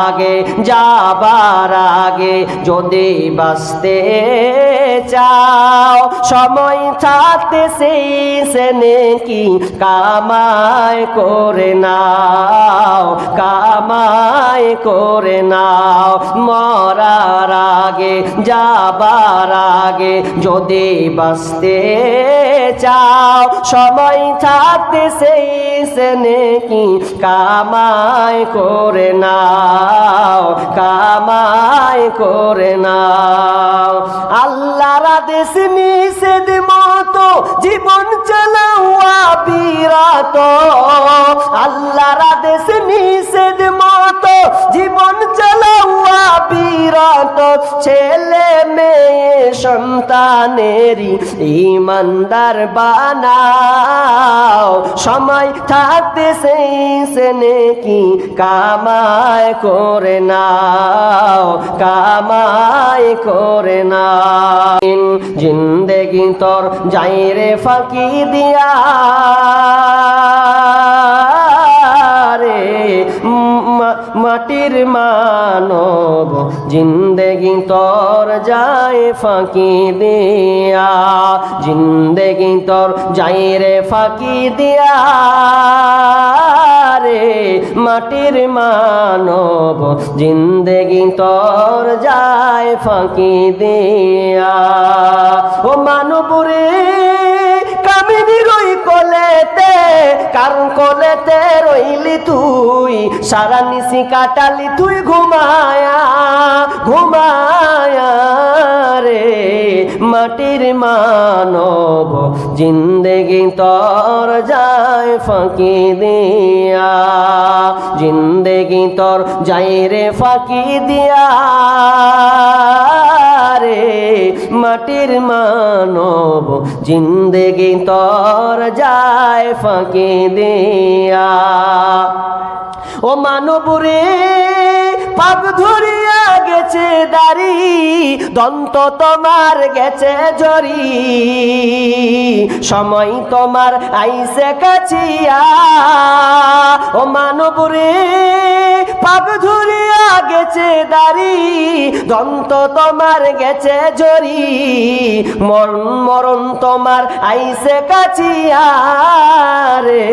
আগে যাবার আগে যদি বাঁচতে চাও সময় থাকতে সেই সে নেকি কামাই করে নাও কামাই করে নাও মরার আগে যাবার আগে যদি বাঁচতে চাও সময় থাকতে সেই সে নেকি কামাই করে নাও কামাই করে নাও আল্লাহর আদেশ নিষেধ মতো জীবন চালাওয়া বিরত আল্লাহর আদেশ নিষেধ মতো জীবন চালাওয়া বিরত ছেলে মেয়ে সন্তানেরই ইমানদার বানাও সময় থাকতে সেই সে নেকি কামাই করে নাও কামাই করে নাও জিন্দেগি তোর যাই রে ফাঁকি দিয়া রে মাটির মানব জিন্দেগি তোর যায় ফাঁকি দিয়া জিন্দেগি তোর যাই রে ফাঁকি দিয়া রে মাটির মানব জিন্দেগি তোর যায় ফাঁকি দিয়া ও মানব রে কামিনী রই কোলেতে কার কোলেতে রইলি তুই সারা নিশি কাটালি তুই ঘুমায়া ঘুমায়া রে মাটির মানব জিন্দেগি তোর যায় ফাঁকি দিয়া জিন্দেগি তোর যাই রে ফাঁকি দিয়া রে মাটির মানব জিন্দেগি তোর যায় ফাঁকি দিয়া ও মানব রে পাপ ধরিয়া গেছে দাড়ি দন্ত তোমার গেছে জরি সময় তোমার আইসে কাছিয়া ও মানব রে পাপ ধরিয়া গেছে দাড়ি দন্ত তোমার গেছে জরি মরণ মরণ তোমার আইসে কাছিয়া রে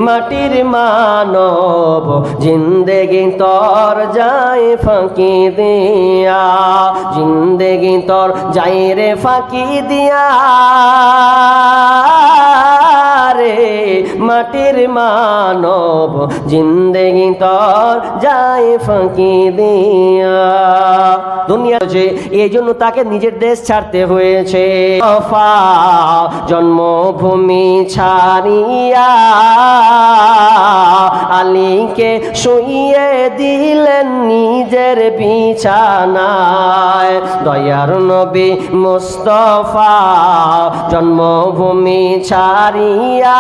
মাটির মানব জিন্দেগি তোর যায় ফাঁকি দিয়া জিন্দেগি তোর যাই রে ফাঁকি দিয়া রে মাটির মানব জিন্দেগি তোর যায় ফাঁকি দিয়া দুনিয়া যে এই জন্য তাকে নিজের দেশ ছাড়তে হয়েছে জন্মভূমি ছাড়িয়া আলীকে শুইয়ে দিলেন নিজের বিছানায় দয়ার নবী মুস্তাফা জন্মভূমি ছাড়িয়া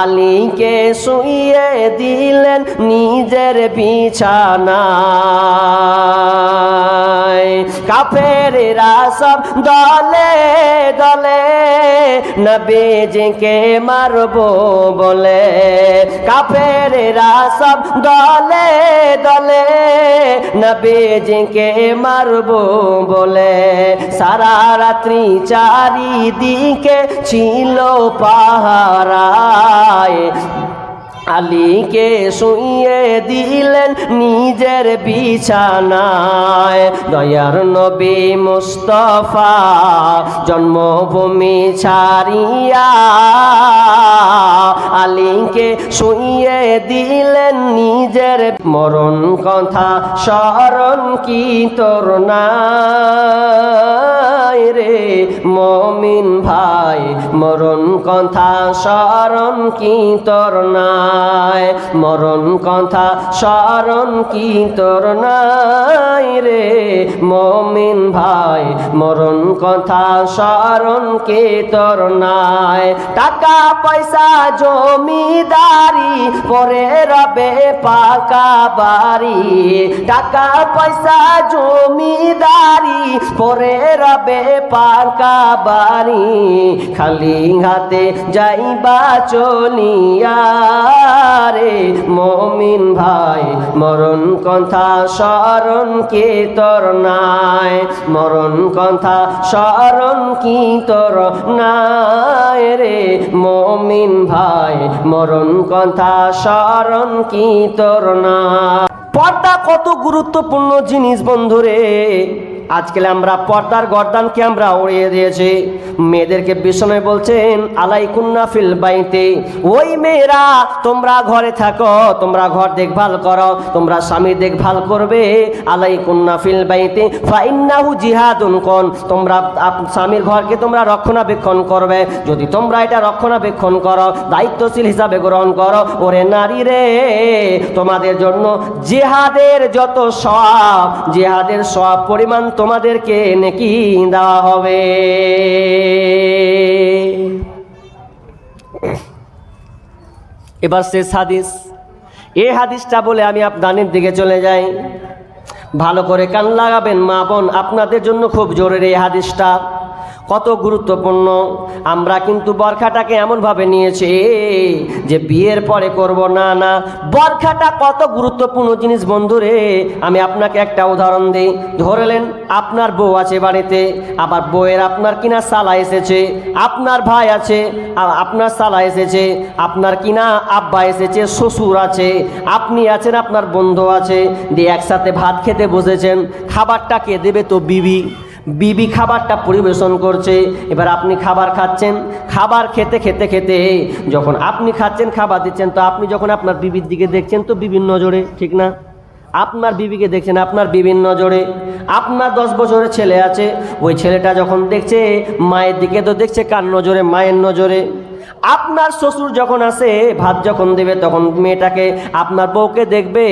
আলীকে শুইয়ে দিলেন নিজের বিছানায় কাফেররা সব দলে দলে নবীজিকে মারবো বলে কাফেররা সব দলে দলে নবীজিকে মারবো বলে সারা রাত্রি চারিদিকে ছিল পাহারায় আলীকে শুইয়ে দিলেন নিজের বিছানায় দয়ার নবী মুস্তাফা জন্মভূমি ছাড়িয়া আলীকে শুইয়ে দিলেন নিজের মরণ কথা স্মরণ কি তোর নাই রে মমিন ভাই মরণ কথা স্মরণ কি তোর নাই মরণ কথা স্মরণ কি তোর নাই রে মমিন ভাই মরণ কথা স্মরণ কি তোর নাই টাকা পয়সা জমিদারি পরে রবে পাকা বাড়ি টাকা পয়সা জমিদারি পরে রবে পাকা বাড়ি, খালি হাতে যাইবা চলিয়া রে মুমিন ভাই, মরণ কথা স্মরণ কি তোর নাই, মরণ কথা স্মরণ কি তোর নাই রে মুমিন ভাই, মরণ কথা স্মরণ কি তোর নাই। পর্দা কত গুরুত্বপূর্ণ জিনিস বন্ধুরে। আজকাল আমরা পর্দার গর্দানকে আমরা উড়িয়ে দিয়েছি। মেয়েদেরকে বিষ্ণু বলছেন আলাইকুন্না ফিল বাইতে, ওই মেয়েরা তোমরা ঘরে থাকো, তোমরা ঘর দেখভাল করো, তোমরা স্বামী দেখভাল করবে। আলাইকুন্না ফিল বাইতে ফাইন্নাহু জিহাদুন কোন, তোমরা স্বামীর ঘরকে তোমরা রক্ষণাবেক্ষণ করবে। যদি তোমরা এটা রক্ষণাবেক্ষণ করো, দায়িত্বশীল হিসাবে গ্রহণ করো, ওরে নারী রে, তোমাদের জন্য জিহাদের যত সওয়াব, জিহাদের সওয়াব পরিমাণ তোমাদেরকে নেকি দেওয়া হবে। এবার শেষ হাদিস, এই হাদিসটা বলে আমি আপনাদের দিকে চলে যাই। ভালো করে কান লাগাবেন মা বোন, আপনাদের জন্য খুব জরুরি এই হাদিসটা, কত গুরুত্বপূর্ণ। আমরা কিন্তু বরখাটাকে এমনভাবে নিয়েছি যে বিয়ের পরে করব, না না, বরখাটা কত গুরুত্বপূর্ণ জিনিস বন্ধুরে। আমি আপনাকে একটা উদাহরণ দিই। ধরলেন আপনার বউ আছে বাড়িতে, আবার বউয়ের আপনার কিনা সালা এসেছে, আপনার ভাই আছে, আপনার সালা এসেছে, আপনার কিনা আব্বা এসেছে, শ্বশুর আছে, আপনি আছেন, আপনার বন্ধু আছে, দিয়ে একসাথে ভাত খেতে বসেছেন। খাবারটা কে দেবে? তো বিবি। বিবি খাবারটা পরিবেশন করছে। এবার আপনি খাবার খাচ্ছেন, খাবার খেতে খেতে খেতে যখন আপনি খাচ্ছেন, খাবার দিচ্ছেন, তো আপনি যখন আপনার বিবির দিকে দেখছেন তো বিভিন্ন নজরে, ঠিক না? আপনার বিবিকে দেখছেন আপনার বিবির নজরে। আপনার 10 বছরের ছেলে আছে, ওই ছেলেটা যখন দেখছে মায়ের দিকে তো দেখছে কার নজরে? মায়ের নজরে। আপনার শ্বশুর যখন আসে ভাত যখন দেবে, তখন মেয়েটাকে, আপনার বউকে দেখবে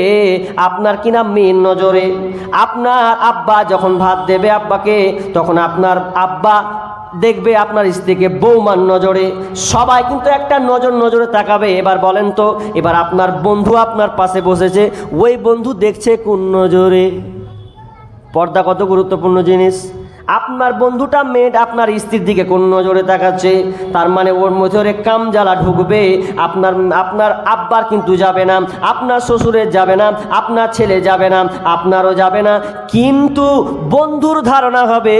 আপনার কিনা মেয়ের নজরে। আপনার আব্বা যখন ভাত দেবে আব্বাকে, তখন আপনার আব্বা দেখবে আপনার স্ত্রীকে বৌমার নজরে। সবাই কিন্তু একটা নজরে তাকাবে। এবার বলেন তো, এবার আপনার বন্ধু আপনার পাশে বসেছে, ওই বন্ধু দেখছে কোন নজরে? পর্দা কত গুরুত্বপূর্ণ জিনিস। আপনার বন্ধুটা মেয়ে আপনার স্ত্রীর দিকে কোন নজরে তাকাচ্ছে, তার মানে ওর মধ্যে কামজ্বালা ঢুকবে। আপনার আব্বার কিন্তু যাবে না, আপনার শ্বশুরের যাবে না, আপনার ছেলে যাবে না, আপনারও যাবে না, কিন্তু বন্ধুর ধারণা হবে,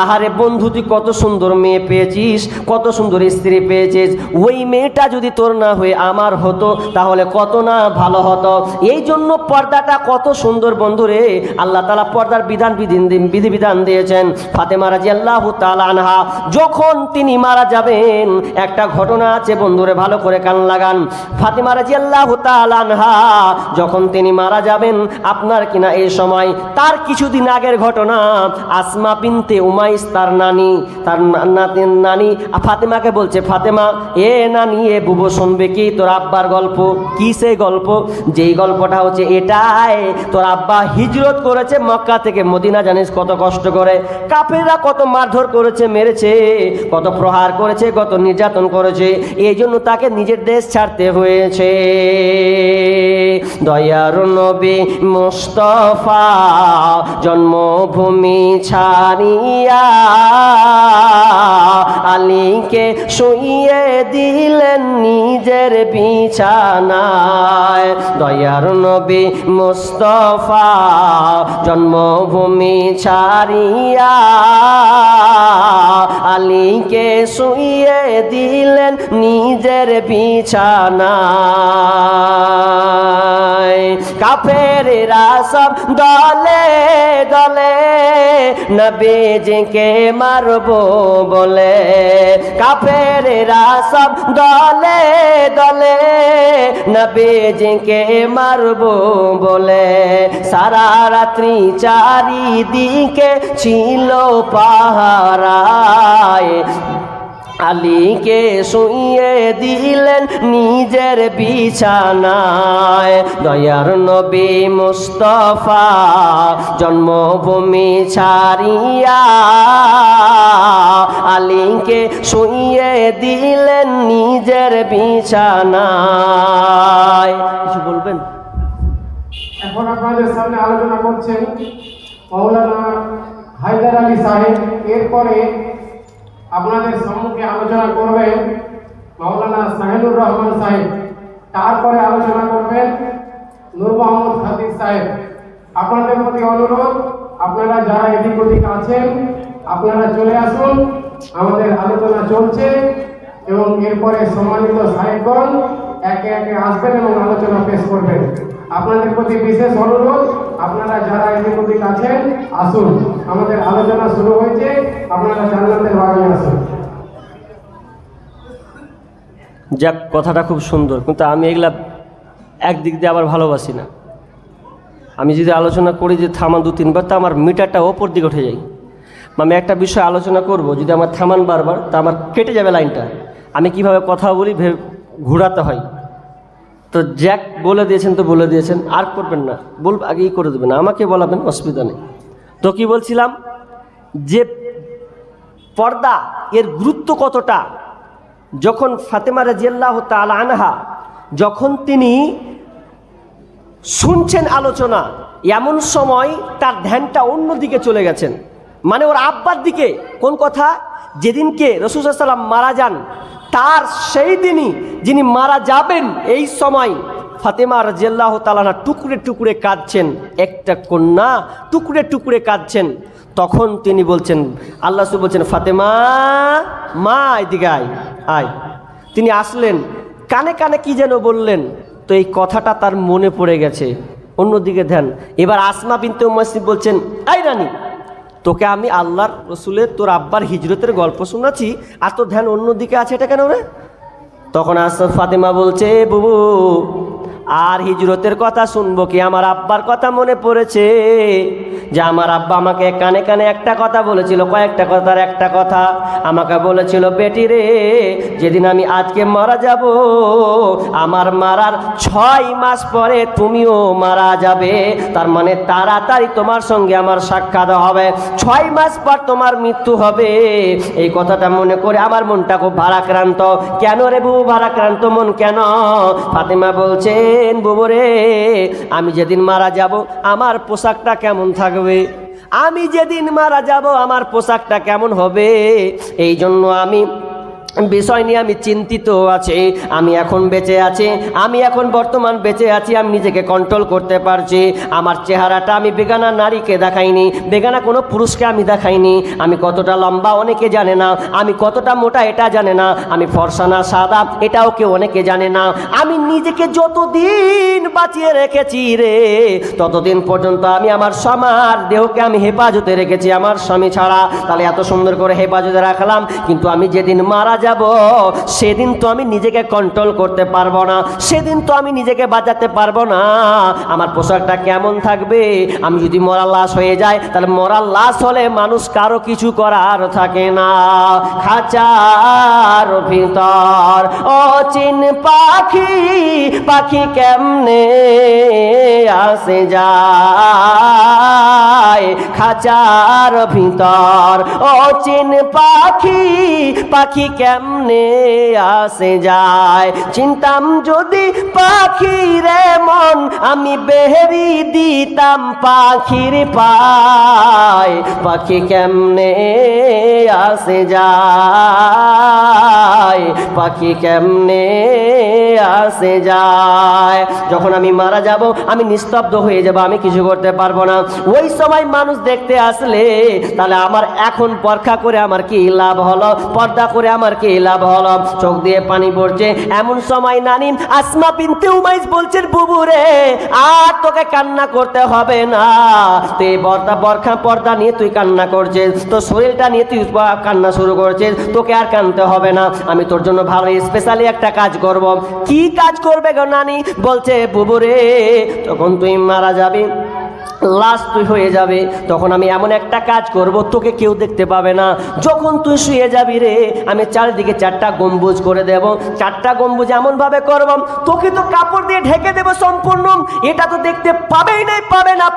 আহারে বন্ধু তুই কত সুন্দর মেয়ে পেয়েছিস, কত সুন্দর স্ত্রী পেয়েছিস, ওই মেয়েটা যদি তোর না হয়ে আমার হতো তাহলে কত না ভালো হতো। এই জন্য পর্দাটা কত সুন্দর বন্ধুরে। আল্লাহ তাআলা পর্দার বিধিবিধান দিয়েছেন। ফাতেমা রাদিয়াল্লাহু তাআলা আনহা যখন তিনি মারা যাবেন, একটা ঘটনা আছে বন্ধুরে, ভালো করে কান লাগান। ফাতেমা রাদিয়াল্লাহু তাআলা আনহা যখন তিনি মারা যাবেন, আপনার কিনা এই সময় তার কিছুদিন আগের ঘটনা। আসমা বিনতে উমাইস তার নানি, নানি ফাতেমাকে বলছে, ফাতেমা এ নানি, এ বুবু শুনবে কি তোর আব্বার গল্প? কি সেই গল্প? যেই গল্পটা হচ্ছে এটাই, তোর আব্বা হিজরত করেছে মক্কা থেকে মদিনা, জানিস কত কষ্ট করে, কাফেররা কত মারধর করেছে, মেরেছে, কত প্রহার করেছে, কত নির্যাতন করেছে, এই জন্য তাকে নিজের দেশ ছাড়তে হয়েছে। দয়ার নবী মুস্তাফা জন্মভূমি ছাড়িয়া আলীকে শুইয়ে দিলেন নিজের বিছানায়। দয়ার নবী মুস্তাফা জন্মভূমি ছাড়িয়া আলীকে শুইয়ে দিলেন নিজের বিছানায়। কাফেররা সব দলে দলে নবীজিকে মারবো বলে, কাফেররা সব দলে দলে নবীজিকে মারবো বলে, সারা রাত্রি চারিদিকে ছিল পাহারায়, আলীকে শুইয়ে দিলেন নিজের বিছানায়। দয়ার নবী মুস্তাফা জন্মভূমি ছাড়িয়া আলীকে শুইয়ে দিলেন নিজের বিছানায়। কিছু বলবেন? এখন আপনাদের সামনে আলোচনা করছেন মাওলানা হায়দার আলী সাহেব। এরপরে আপনাদের সম্মুখে আলোচনা করবেন মাওলানা সাহেনুর রহমান সাহেব। তারপরে আলোচনা করবেন নূর মোহাম্মদ খাতিব সাহেব। আপনাদের প্রতি অনুরোধ, আপনারা যারা এদিক ওদিক আছেন আপনারা চলে আসুন, আমাদের আলোচনা চলছে এবং এরপরে সম্মানিত সাহেবগণ একে একে আসবেন এবং আলোচনা পেশ করবেন। আপনাদের প্রতি বিশেষ অনুরোধ, আপনারা যারা এদিক ওদিক আছেন আসুন, আমাদের আলোচনা শুরু হয়েছে, আপনারা জান্নাতের বাড়ি আসুন। যাক, কথাটা খুব সুন্দর, কিন্তু আমি এগুলা একদিক দিয়ে আবার ভালোবাসি না। আমি যদি আলোচনা করি যে থামান 2-3 বার, তা আমার মিটারটা ওপর দিকে উঠে যাই। আমি একটা বিষয় আলোচনা করব, যদি আমার থামান বারবার, তা আমার কেটে যাবে লাইনটা। আমি কিভাবে কথা বলি ঘোরাতে হয়। তো জ্যাক বলে দিয়েছেন তো বলে দিয়েছেন, আর করবেন না, আগেই করে দেবেন, আমাকে বলাবেন, অসুবিধা নেই। তো কি বলছিলাম, যে পর্দা এর গুরুত্ব কতটা, যখন ফাতেমা রাদিয়াল্লাহু তাআলা আনহা যখন তিনি শুনছেন আলোচনা, এমন সময় তার ধ্যানটা অন্যদিকে চলে গেছেন, মানে ওর আব্বার দিকে। কোন কথা? যেদিনকে রাসূল সাল্লাল্লাহু আলাইহি ওয়াসাল্লাম মারা যান, তার সেই দিনই যিনি মারা যাবেন, এই সময় ফাতেমা রাদিয়াল্লাহু তাআলা টুকরে টুকরে কাঁদছেন, একটা কন্যা টুকরে টুকরে কাঁদছেন। তখন তিনি বলছেন, আল্লাহ রাসূল বলছেন, ফাতেমা মা এদিকে আয় আয়। তিনি আসলেন, কানে কানে কি যেন বললেন, তো এই কথাটা তার মনে পড়ে গেছে, অন্যদিকে ধ্যান। এবার আসমা বিনতে উমাইস বলছেন, এই রানী, তোকে আমি আল্লাহর রসুলের তোর আব্বার হিজরতের গল্প শোনাচ্ছি, আর তোর ধ্যান অন্যদিকে আছে, এটা কেন রে? তখন ফাতেমা বলছে, বুবু আর হিজরতের কথা শুনবো কি, আমার আব্বার কথা মনে পড়েছে, যে আমার আব্বা আমাকে কানে কানে একটা কথা বলেছিল, কয়েকটা কথার একটা কথা আমাকে বলেছিল, বেটি রে, যেদিন আমি আজকে মারা যাব, আমার মারার 6 মাস পরে তুমিও মারা যাবে, তার মানে তাড়াতাড়ি তোমার সঙ্গে আমার সাক্ষাৎ হবে, 6 মাস পর তোমার মৃত্যু হবে। এই কথাটা মনে করে আমার মনটা খুব ভারাক্রান্ত। কেন রে বুবু ভারাক্রান্ত মন কেন? ফাতেমা বলছে, বুবু রে, আমি যেদিন মারা যাব আমার পোশাকটা কেমন থাকবে, আমি যেদিন মারা যাব আমার পোশাকটা কেমন হবে, এই জন্য আমি বিষয় নিয়ে আমি চিন্তিত আছি। আমি এখন বেঁচে আছি, আমি এখন বর্তমান বেঁচে আছি, আমি নিজেকে কন্ট্রোল করতে পারছি। আমার চেহারাটা আমি বেগানা নারীকে দেখাইনি, বেগানা কোনো পুরুষকে আমি দেখাইনি। আমি কতটা লম্বা অনেকে জানে না, আমি কতটা মোটা এটা জানে না, আমি ফর্সা না সাদা এটাও কেউ অনেকে জানে না। আমি নিজেকে যতদিন বাঁচিয়ে রেখেছি রে, ততদিন পর্যন্ত আমি আমার সমার দেহকে আমি হেফাজতে রেখেছি, আমার স্বামী ছাড়া। তাহলে এত সুন্দর করে হেফাজতে রাখলাম, কিন্তু আমি যেদিন মারা যাব সেদিন তো আমি নিজেকে কন্ট্রোল করতে পারবো না, সেদিন তো আমি নিজেকে বাঁচাতে পারবো না। আমার পোশাকটা কেমন থাকবে? আমি যদি মরা লাশ হয়ে যায়, তাহলে মরা লাশ হলে মানুষ কারো কিছু করার থাকে না। খাঁচার ভিতর অচিন পাখি, পাখি কেমনে আসে যায়, খাঁচার ভিতর অচিন পাখি, পাখি কেমনে আসে যায়। চিন্তাম যদি পাখির মন, আমি বেহেরি দিতাম পাখির পায়, পাখি কেমনে আসে যায়, পাখি কেমনে আসে যায়। যখন আমি মারা যাব, আমি নিস্তব্ধ হয়ে যাব, আমি কিছু করতে পারবো না। ওই সময় মানুষ দেখতে আসলে, তাহলে আমার এখন পরখা করে আমার কি লাভ হলো, পর্দা করে আমার কি লাভ হলো? চোখ দিয়ে পানি পড়ছে। এমন সময় নানি আসমা বিনতে উমাইস বলছেন, বুবু রে, আর তোকে কান্না করতে হবে না, তুই পর্দা নিয়ে তুই কান্না করছিস, তোর শরীরটা নিয়ে তুই কান্না শুরু করছিস, তোকে আর কাঁদতে হবে না, আমি তোর জন্য ভালো স্পেশালি একটা কাজ করব। কি কাজ করবে গো নানি? বলছে, বুবু রে, তখন তুই মারা যাবি, লাশ তুই হয়ে যাবে, তখন আমি এমন একটা কাজ করব, তোকে কেউ দেখতে পাবে না। যখন তুই শুয়ে যাবি রে, আমি চারিদিকে 4টা গম্বুজ করে দেব, 4টা গম্বুজ এমন ভাবে করব, তোকে তো কাপড় দিয়ে ঢেকে দেব সম্পূর্ণ, এটা তো দেখতে পাবেই নাই,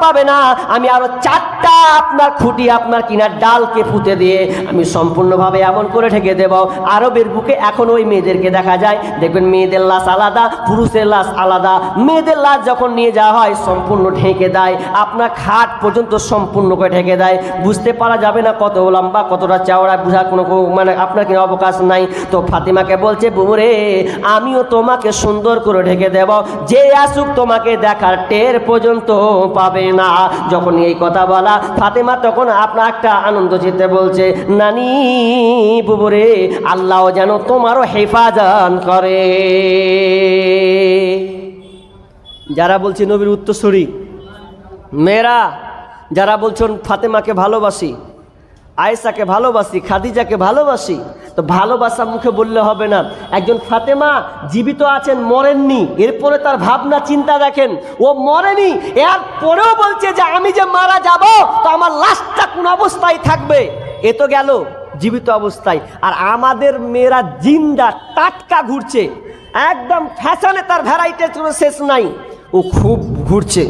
পাবে না। আমি আরো 4টা আপনার খুঁটি, আপনার কিনার ডালকে পুঁতে দিয়ে আমি সম্পূর্ণভাবে এমন করে ঢেকে দেব। আরবের বুকে এখন ওই মেয়েদেরকে দেখা যায়, দেখবেন মেয়েদের লাশ আলাদা, পুরুষের লাশ আলাদা। মেয়েদের লাশ যখন নিয়ে যাওয়া হয় সম্পূর্ণ ঢেকে দেয়, আপনার খাট পর্যন্ত সম্পূর্ণ করে ঢেকে দেয়, বুঝতে পারা যাবে না কত লম্বা কতটা চওড়া, বোঝার কোনো মানে আপনার কোনো অবকাশ নাই। তো ফাতেমাকে বলছে, বুবুরে আমিও তোমাকে সুন্দর করে ঢেকে দেব, যে আসুক তোমাকে দেখার টের পর্যন্ত পাবে না। যখন এই কথা বলা ফাতেমা তখন আপনার একটা আনন্দ চিত্তে বলছে, নানি বুবুরে আল্লাহ যেন তোমারও হেফাজত করে। যারা বলছে নবীর উত্তরসূরি মেয়েরা, যারা বলছেন ফাতেমাকে ভালোবাসি, আয়েশাকে ভালোবাসি, খাদিজাকে ভালোবাসি, তো ভালোবাসা মুখে বললে হবে না। একজন ফাতেমা জীবিত আছেন, মরেননি, এরপরে তার ভাবনা চিন্তা দেখেন, ও মরেনি, এরপরেও বলছে যে আমি যে মারা যাব তো আমার লাশটা কোন অবস্থায় থাকবে। এ তো গেল জীবিত অবস্থায়, আর আমাদের মেয়েরা জিন্দা টাটকা ঘুরছে, একদম ফ্যাশনে, তার ভ্যারাইটির কোনো শেষ নাই, ও খুব ঘুরছে।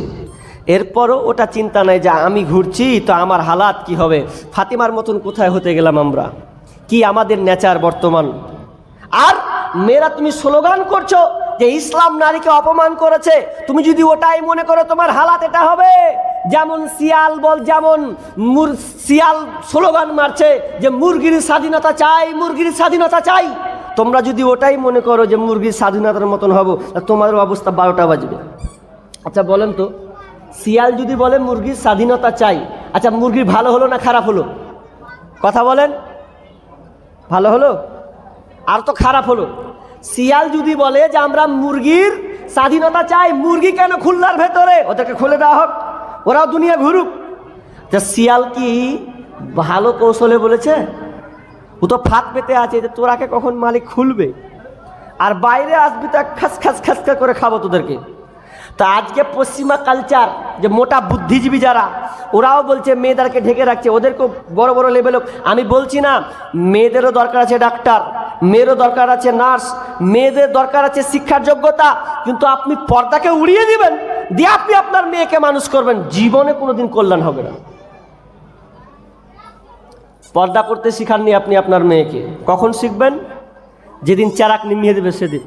এরপরও ওটা চিন্তা নাই যে আমি ঘুরছি তো আমার হালাত কি হবে। ফাতিমার মতন কোথায় হতে গেলাম আমরা? কি আমাদের নেচার বর্তমান। আর মেয়েরা তুমি স্লোগান করছো যে ইসলাম নারীকে অপমান করেছে, তুমি যদি ওটাই মনে করো তোমার হালাত এটা হবে। যেমন শিয়াল বল, যেমন শিয়াল স্লোগান মারছে যে মুরগির স্বাধীনতা চাই, মুরগির স্বাধীনতা চাই। তোমরা যদি ওটাই মনে করো যে মুরগির স্বাধীনতার মতন হবো, তোমাদের অবস্থা 12টা বাজবে। আচ্ছা বলেন তো, শিয়াল যদি বলে মুরগির স্বাধীনতা চাই, আচ্ছা মুরগির ভালো হলো না খারাপ হলো? কথা বলেন, ভালো হলো আর তো খারাপ হলো। শিয়াল যদি বলে যে আমরা মুরগির স্বাধীনতা চাই, মুরগি কেন খুলনার ভেতরে, ওদেরকে খুলে দেওয়া হোক, ওরাও দুনিয়া ঘুরুক। তা শিয়াল কি ভালো কৌশলে বলেছে? ও তো ফাঁদ পেতে আছে যে তোরাকে কখন মালিক খুলবে, আর বাইরে আসবি তো খাস খাস খাস করে খাবো তোদেরকে। তা আজকে পশ্চিমা কালচার, যে মোটা বুদ্ধিজীবী যারা, ওরাও বলছে মেয়েদেরকে ঢেকে রাখছে, ওদেরকেও বড় বড় লেভেল। আমি বলছি না, মেয়েদেরও দরকার আছে ডাক্তার, মেয়েরও দরকার আছে নার্স, মেয়েদের দরকার আছে শিক্ষার যোগ্যতা, কিন্তু আপনি পর্দাকে উড়িয়ে দিবেন দিয়ে আপনি আপনার মেয়েকে মানুষ করবেন, জীবনে কোনোদিন কল্যাণ হবে না। পর্দা করতে শিখাননি আপনি আপনার মেয়েকে, কখন শিখবেন? যেদিন চারাক নিমিয়ে দেবে সেদিন।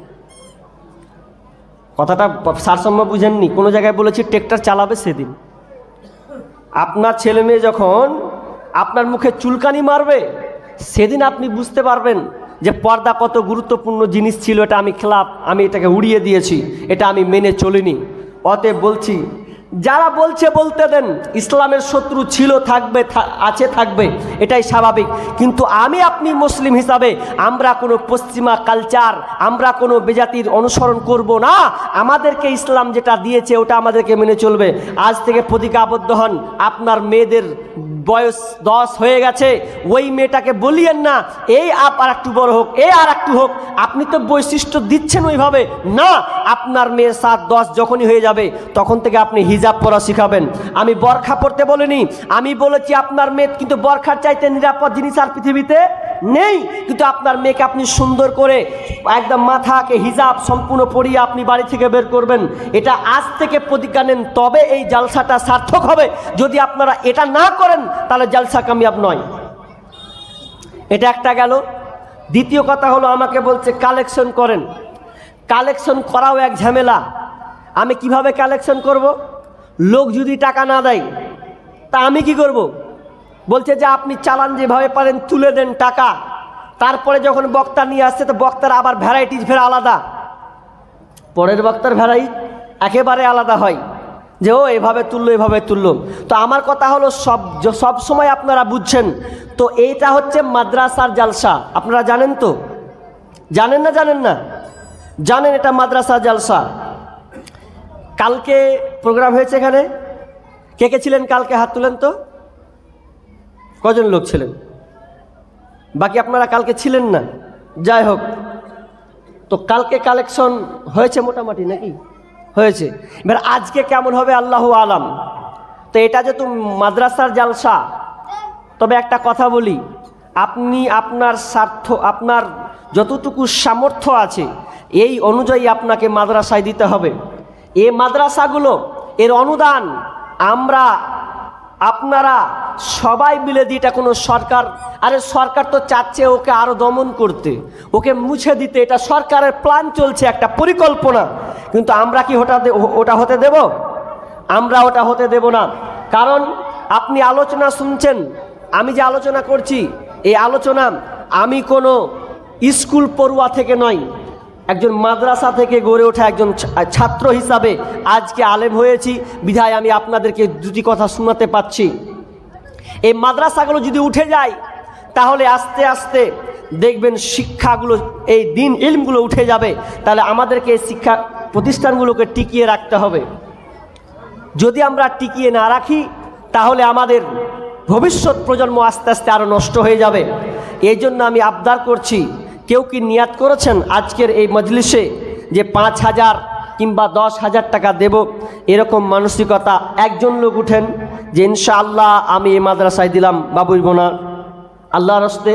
কথাটা সারসম্য বুঝেননি, কোনো জায়গায় বলেছি ট্রেক্টর চালাবে সেদিন। আপনার ছেলে মেয়ে যখন আপনার মুখে চুলকানি মারবে, সেদিন আপনি বুঝতে পারবেন যে পর্দা কত গুরুত্বপূর্ণ জিনিস ছিল। এটা আমি খেলাফ, আমি এটাকে উড়িয়ে দিয়েছি, এটা আমি মেনে চলিনি। অতএব বলছি, যারা বলছে বলতে দেন, ইসলামের শত্রু ছিল, থাকবে, আছে, থাকবে, এটাই স্বাভাবিক। কিন্তু আমি আপনি মুসলিম হিসাবে আমরা কোনো পশ্চিমা কালচার, আমরা কোনো বেজাতির অনুসরণ করব না। আমাদেরকে ইসলাম যেটা দিয়েছে ওটা আমাদেরকে মেনে চলবে। আজ থেকে প্রতিজ্ঞাবদ্ধ হন, আপনার মেয়েদের বয়স 10 হয়ে গেছে, ওই মেয়েটাকে বলিয়েন না এই আর একটু বড় হোক, আর একটু হোক। আপনি তো বৈশিষ্ট্য দিচ্ছেন ওইভাবে না, আপনার মেয়ের 7-10 যখনই হয়ে যাবে তখন থেকে আপনি হিজাব পরা শিখাবেন। আমি বরখা পরতে বলিনি, আমি বলেছি আপনার মেয়ে কিন্তু বরখার চাইতে নিরাপদ জিনিস আর পৃথিবীতে নেই। কিন্তু আপনার মেয়েকে আপনি সুন্দর করে একদম মাথাকে হিজাব সম্পূর্ণ পরিয়ে আপনি বাড়ি থেকে বের করবেন। এটা আজ থেকে প্রতিজ্ঞা নেন, তবে এই জালসাটা সার্থক হবে। যদি আপনারা এটা না করেন তাহলে জালসা কামিয়াব নয়। এটা একটা গেল। দ্বিতীয় কথা হলো, আমাকে বলছে কালেকশন করেন। কালেকশন করাও এক ঝামেলা। আমি কিভাবে কালেকশন করব? লোক যদি টাকা না দেয় তা আমি কি করব? বলছে যে আপনি চালান যেভাবে পারেন তুলে দেন টাকা, তারপরে যখন বক্তা নিয়ে আসছে তো বক্তার আবার ভ্যারাইটিস ফের আলাদা, পরের বক্তার ভ্যারাইটি একেবারে আলাদা হয়, যে ও এভাবে তুললো এভাবে তুললো। তো আমার কথা হলো সব সময় আপনারা বুঝছেন তো, এইটা হচ্ছে মাদ্রাসার জালসা। আপনারা জানেন তো? জানেন না? জানেন না? জানেন এটা মাদ্রাসা জালসা। কালকে প্রোগ্রাম হয়েছে এখানে, কে কে ছিলেন কালকে? হাত তুলেন তো, কজন লোক ছিলেন? বাকি আপনারা কালকে ছিলেন না। যাই হোক, তো কালকে কালেকশন হয়েছে মোটামুটি নাকি? হয়েছে। এবার আজকে কেমন হবে আল্লাহু আলাম। তো এটা যেহেতু মাদ্রাসার জালসা, তবে একটা কথা বলি, আপনি আপনার স্বার্থ, আপনার যতটুকু সামর্থ্য আছে এই অনুযায়ী আপনাকে মাদ্রাসায় দিতে হবে। এই মাদ্রাসাগুলো এর অনুদান আমরা আপনারা সবাই মিলে দিই। এটা কোনো সরকার, আরে সরকার তো চাচ্ছে ওকে আরো দমন করতে, ওকে মুছে দিতে। এটা সরকারের প্ল্যান চলছে, একটা পরিকল্পনা। কিন্তু আমরা কি ওটা হতে দেব? আমরা ওটা হতে দেব না। কারণ আপনি আলোচনা শুনছেন, আমি যে আলোচনা করছি এই আলোচনা আমি কোনো স্কুল পড়ুয়া থেকে নয়, একজন মাদ্রাসা থেকে গড়ে ওঠা একজন ছাত্র হিসাবে আজকে আলেম হয়েছি বিধায় আমি আপনাদেরকে দুটি কথা শোনাতে পাচ্ছি। এই মাদ্রাসাগুলো যদি উঠে যায় তাহলে আস্তে আস্তে দেখবেন শিক্ষাগুলো, এই দিন ইলমগুলো উঠে যাবে। তাহলে আমাদেরকে এই শিক্ষা প্রতিষ্ঠানগুলোকে টিকিয়ে রাখতে হবে। যদি আমরা টিকিয়ে না রাখি তাহলে আমাদের ভবিষ্যৎ প্রজন্ম আস্তে আস্তে আরও নষ্ট হয়ে যাবে। এই জন্য আমি আবদার করছি, কেউ কি নিয়াত করেছেন আজকের এই মজলিসে যে 5,000 কিংবা 10,000 টাকা দেব, এরকম মানসিকতা একজন লোক উঠেন যে ইনশাআল্লাহ আমি এই মাদ্রাসায় দিলাম বাবুই বোনা আল্লাহর হস্তে।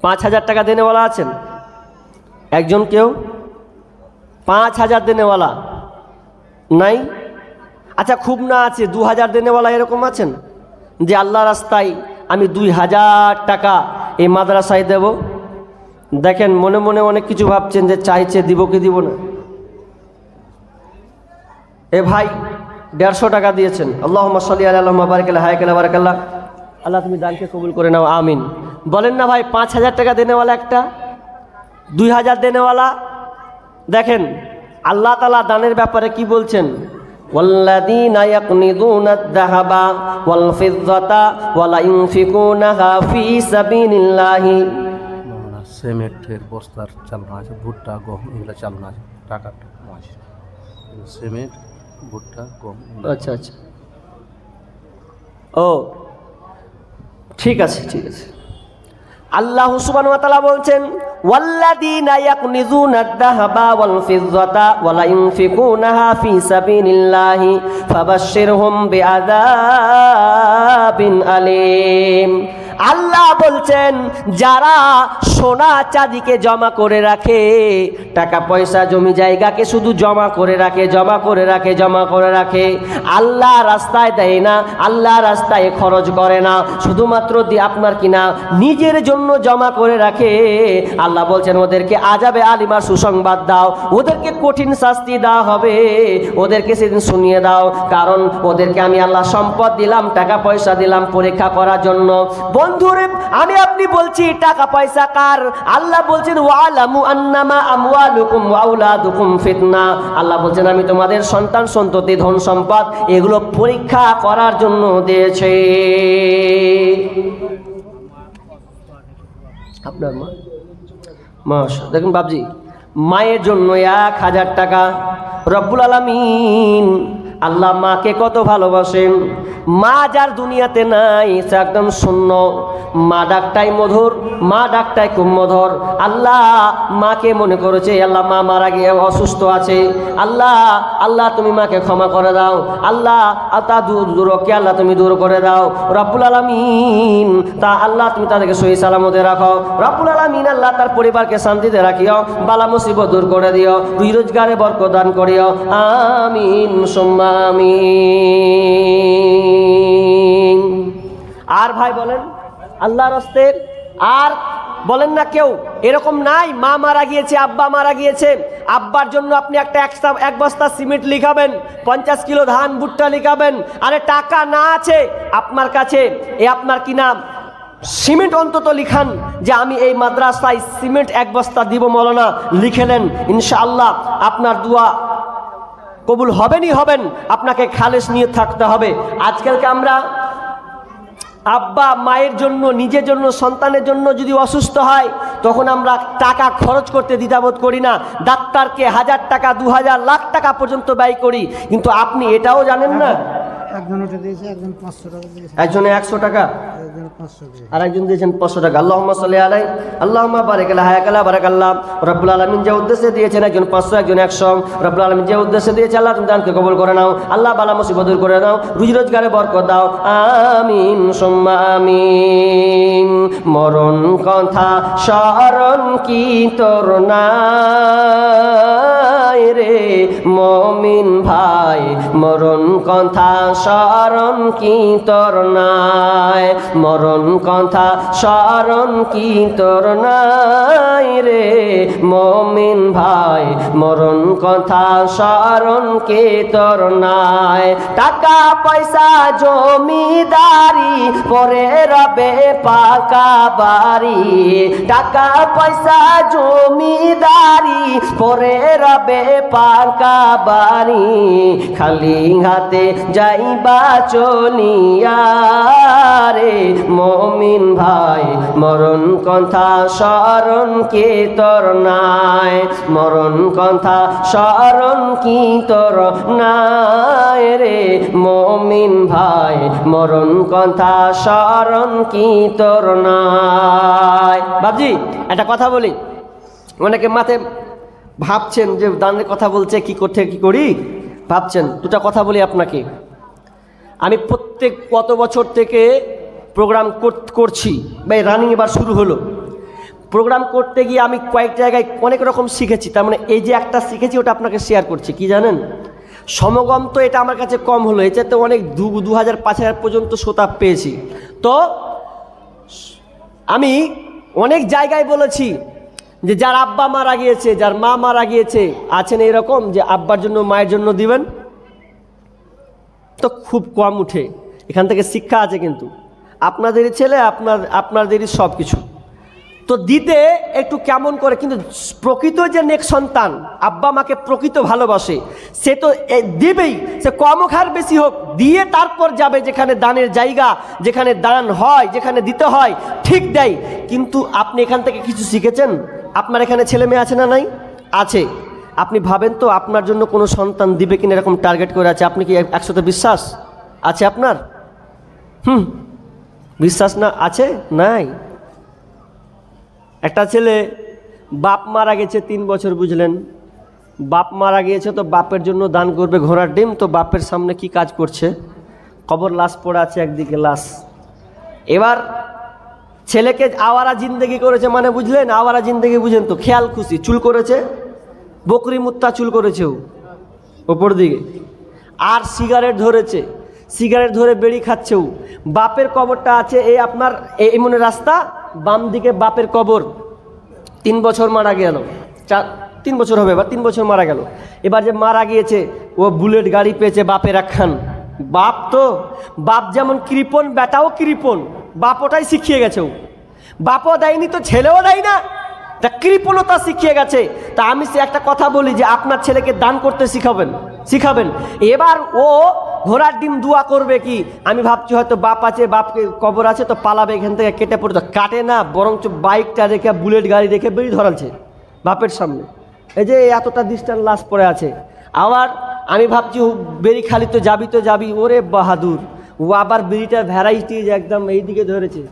5,000 টাকা দেনেওয়ালা আছেন? একজন কেউ 5,000 দেনেওয়ালা নাই? আচ্ছা, খুব না আছে 2,000 দেনেওয়ালা এরকম আছেন যে আল্লাহ রাস্তায় আমি 2,000 টাকা এই মাদ্রাসায় দেব? দেখেন মনে মনে অনেক কিছু ভাবছেন যে চাইছে দিব কি দিব না। এ ভাই 150 টাকা দিয়েছেন, আল্লাহুম্মা সাল্লি আলা আল্লাহুম্মা বারিক আলা হায়াকালা বারাকাল্লাহ। আল্লাহ তুমি দানকে কবুল করে নাও, আমিন। বলেন না ভাই 5,000 টাকা দেনেওয়ালা একটা, 2,000 দেনেওয়ালা। দেখেন আল্লাহ তাআলা দানের ব্যাপারে কি বলছেন, ওয়াল্লাযীনা ইয়াকনিদুনা আয-যাহাবা ওয়াল ফিদ্দাতা ওয়ালা ইউনফিকুনাহা ফী সাবিলিল্লাহি। সিমেন্টের বস্তার চালানো আছে, ভুট্টা গম এগুলো চালানো আছে, টাকা আছে, সিমেন্ট ভুট্টা গম। আচ্ছা আচ্ছা, ও ঠিক আছে ঠিক আছে। আল্লাহ সুবহানাহু ওয়া তাআলা বলছেন ওয়াল্লাযীনা ইয়াকনিজুনা আয-যাহাবা ওয়াল ফিদ্দাতা ওয়ালা ইউনফিকুনাহা ফী সাবিলিল্লাহি ফাবাশশিরহুম বিআযাবিন আলীম। আল্লাহ বলছেন যারা সোনা চাঁদিকে জমা করে রাখে, টাকা পয়সা জমি জায়গাকে শুধু জমা করে রাখে, জমা করে রাখে, জমা করে রাখে, আল্লাহ রাস্তায় দেয় না, আল্লাহ রাস্তায় খরচ করে না, শুধুমাত্র আপনার কিনা নিজের জন্য জমা করে রাখে, আল্লাহ বলছেন ওদেরকে আযাবে আলিমার সুসংবাদ দাও, ওদেরকে কঠিন শাস্তি দেওয়া হবে, ওদেরকে সেদিন শুনিয়ে দাও। কারণ ওদেরকে আমি আল্লাহ সম্পদ দিলাম, টাকা পয়সা দিলাম পরীক্ষা করার জন্য। বন্ধুরে আমি আপনি বলছি টাকা পয়সা কার? আল্লাহ বলছেন ওয়ালামু আন্নামা আমওয়ালুকুম ওয়া আওলাদুকুম ফিতনা। আল্লাহ বলছেন আমি তোমাদের সন্তান সন্ততি ধন সম্পদ এগুলো পরীক্ষা করার জন্য দিয়েছে। আপনার মা দেখুন বাবজি, মায়ের জন্য 1,000 টাকা। রব্বুল আলামিন আল্লাহ মাকে কত ভালোবাসেন। মা যার দুনিয়াতে নাই সে একদম শূন্য, মা ডাকটাই মধুর, মা ডাকটাই খুব মধুর। আল্লাহ মাকে মনে করেছে, আল্লাহ মা মারা গিয়ে অসুস্থ আছে, আল্লাহ আল্লাহ তুমি মাকে ক্ষমা করে দাও, আল্লাহ তা দূরকে আল্লাহ তুমি দূর করে দাও। রব্বুল আলামিন তা আল্লাহ তুমি তাদেরকে সহি সালামতে রাখো। রব্বুল আলামিন আল্লাহ তার পরিবারকে শান্তিতে রাখিও, বালা মুসিবত দূর করে দিও, রুজি রোজগারে বরকত দান করিও, আমিন সুম্মা আমিন। আর ভাই বলেন আল্লাহর হস্তে আর বলেন না কেউ এরকম নাই মা মারা গিয়েছে, আব্বা মারা গিয়েছে, আব্বার জন্য আপনি এক বস্তা সিমেন্ট লিখাবেন, 50 কিলো ধান ভুট্টা লিখাবেন। আরে টাকা না আছে আপনার কাছে, এ আপনার কি নাম সিমেন্ট অন্তত লিখান যে আমি এই মাদ্রাসায় সিমেন্ট 1 বস্তা দিব মৌলানা, লিখে নেন, ইনশাআল্লাহ আপনার দোয়া কবুল হবেনই হবেন। আপনাকে খালেস নিয়ে থাকতে হবে। আজকালকে আমরা আব্বা মায়ের জন্য, নিজের জন্য, সন্তানের জন্য যদি অসুস্থ হয় তখন আমরা টাকা খরচ করতে দ্বিধাবোধ করি না, ডাক্তারকে 1,000 টাকা 2,000 লাখ টাকা পর্যন্ত ব্যয় করি। কিন্তু আপনি এটাও জানেন না, একজনে 100 টাকা আর একজন দিয়েছেন 500 টাকা। আল্লাহুম্মা সাল্লি আলাইহি আল্লাহুম্মা বারিক আলা হায়াকালা বারাকাল্লাহ। রব্বুল আলামিন যে উদ্দেশ্যে দিয়েছেন, একজন 500 একজন 100, রব্বুল আলামিন যে উদ্দেশ্যে দিয়েছে আল্লাহ তুমি দানকে কবুল করে নাও, আল্লাহ বালা মুসিবত দূর করে নাও, রুজি রোজগারে বরকত দাও, আমিন সুম্মা আমিন। মরণ কথা স্মরণ কি তোর নাই, নাই রে মমিন ভাই, মরণ কথা স্মরণ কি তোর নাই, মরণ কথা স্মরণ কি তোর নাই রে মমিন ভাই, মরণ কথা স্মরণ কি তোর নাই। টাকা পয়সা জমিদারি পরে রবে পাকা বাড়ি, টাকা পয়সা জমিদারি পরে রবে পাকা বাড়ি, খালি হাতে যাইবা চলিয়া রে মমিন ভাই, মরণ কথা স্মরণ কি তোর নাই, মরণ কথা স্মরণ কি তোর নাই রে মমিন ভাই, মরণ কথা স্মরণ কি তোর নাই। বাবজি একটা কথা বলি, অনেকে মাথে ভাবছেন যে দানের কথা বলছে কি করতে কি করি ভাবছেন, দুটা কথা বলি আপনাকে। আমি প্রত্যেক কত বছর থেকে প্রোগ্রাম করছি, ভাই রানিং এবার শুরু হলো। প্রোগ্রাম করতে গিয়ে আমি কয়েক জায়গায় অনেক রকম শিখেছি, তার মানে এই যে একটা শিখেছি ওটা আপনাকে শেয়ার করছি। কি জানেন, সমাগম তো এটা আমার কাছে কম হলো, এটাতে অনেক 2000-5000 পর্যন্ত শ্রোতা পেয়েছি। তো আমি অনেক জায়গায় বলেছি যে যার আব্বা মারা গিয়েছে, যার মা মারা গিয়েছে, আছেন এরকম যে আব্বার জন্য মায়ের জন্য দিবেন, তো খুব কম উঠে। এখান থেকে শিক্ষা আছে, কিন্তু আপনাদেরই ছেলে, আপনাদেরই সব কিছু তো দিতে একটু কেমন করে, কিন্তু প্রকৃত যে নেক্সট সন্তান আব্বা মাকে প্রকৃত ভালোবাসে সে তো দেবেই, সে কম হোক আর বেশি হোক দিয়ে তারপর যাবে যেখানে দানের জায়গা, যেখানে দান হয়, যেখানে দিতে হয় ঠিক দেয়। কিন্তু আপনি এখান থেকে কিছু শিখেছেন? আপনার এখানে ছেলে মেয়ে আছে না নাই? আছে। আপনি ভাবেন তো আপনার জন্য কোনো সন্তান দিবে কিনা, এরকম টার্গেট করে আছে। আপনি কি 100তে বিশ্বাস আছে আপনার? বিশ্বাস না আছে? নাই। একটা ছেলে বাপ মারা গেছে 3 বছর, বুঝলেন, বাপ মারা গিয়েছে তো বাপের জন্য দান করবে ঘোড়ার ডিম, তো বাপের সামনে কি কাজ করছে, কবর লাশ পড়ে আছে একদিকে লাশ। এবার ছেলেকে আওয়ারা জিন্দেগি করেছে, মানে বুঝলেন আওয়ারা জিন্দেগি বুঝেন তো, খেয়াল খুশি চুল করেছে, বকরি মুত্তা চুল করেছে ওপর দিকে, আর সিগারেট ধরেছে, সিগারেট ধরে বেড়ি খাচ্ছে। বাপের কবরটা আছে এই আপনার এই মনে রাস্তা, বাম দিকে বাপের কবর। 3 বছর মারা গেল, 3 বছর হবে, এবার 3 বছর মারা গেল। এবার যে মারা গিয়েছে ও বুলেট গাড়ি পেয়েছে বাপের একখান। বাপ তো বাপ যেমন কৃপণ, বেটাও কৃপণ, বাপ ওটাই শিখিয়ে গেছে। বাপও দেয়নি তো ছেলেও দেয় না, তা কৃপণতা শিখিয়ে গেছে। তা আমি সে একটা কথা বলি যে আপনার ছেলেকে দান করতে শিখাবেন। এবার ও ঘোড়ার ডিম দোয়া করবে কি, আমি ভাবছি হয়তো বাপ আছে, বাপকে কবর আছে তো পালাবে এখান থেকে, কেটে পড়ে, তো কাটে না, বরঞ্চ বাইকটা রেখে বুলেট গাড়ি রেখে বেরিয়ে ধরালছে বাপের সামনে। এই যে এতটা ডিস্টেন্স লাশ পড়ে আছে। আবার আমি ভাবছি বেরি খালি তো যাবি, ওরে বাহাদুর, ও আবার বিড়িটার ভ্যারাইটি একদম এইদিকে ধরেছে,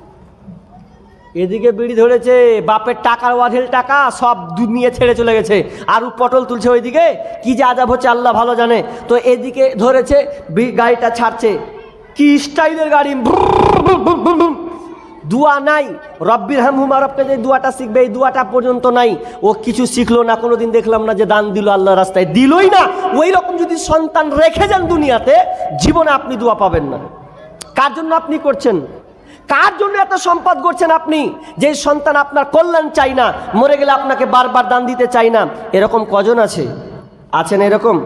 এদিকে বিড়ি ধরেছে, বাপের টাকার ওয়াঢেল টাকা সব দুনিয়া ছেড়ে চলে গেছে, আর ও পটল তুলছে ওইদিকে, কি যে আজাব হচ্ছে আল্লাহ ভালো জানে। তো এদিকে ধরেছে, গাড়িটা ছাড়ছে, কি স্টাইলের গাড়ি, দুয়া নাই, রব্বির হামহুমা, রবকে যে দুয়াটা শিখবে এই দুয়াটা পর্যন্ত নাই। ও কিছু শিখলো না, কোনোদিন দেখলাম না যে দান দিল আল্লাহ রাস্তায়, দিলই না। ওই রকম যদি সন্তান রেখে যান দুনিয়াতে, জীবনে আপনি দোয়া পাবেন না। কার জন্য আপনি করছেন? কার জন্য এত সম্পদ করছেন আপনি, যে সন্তান আপনার কল্যাণ চাই না, মরে গেলে আপনাকে বারবার দান দিতে চাই না? এরকম কজন আছেন এরকম?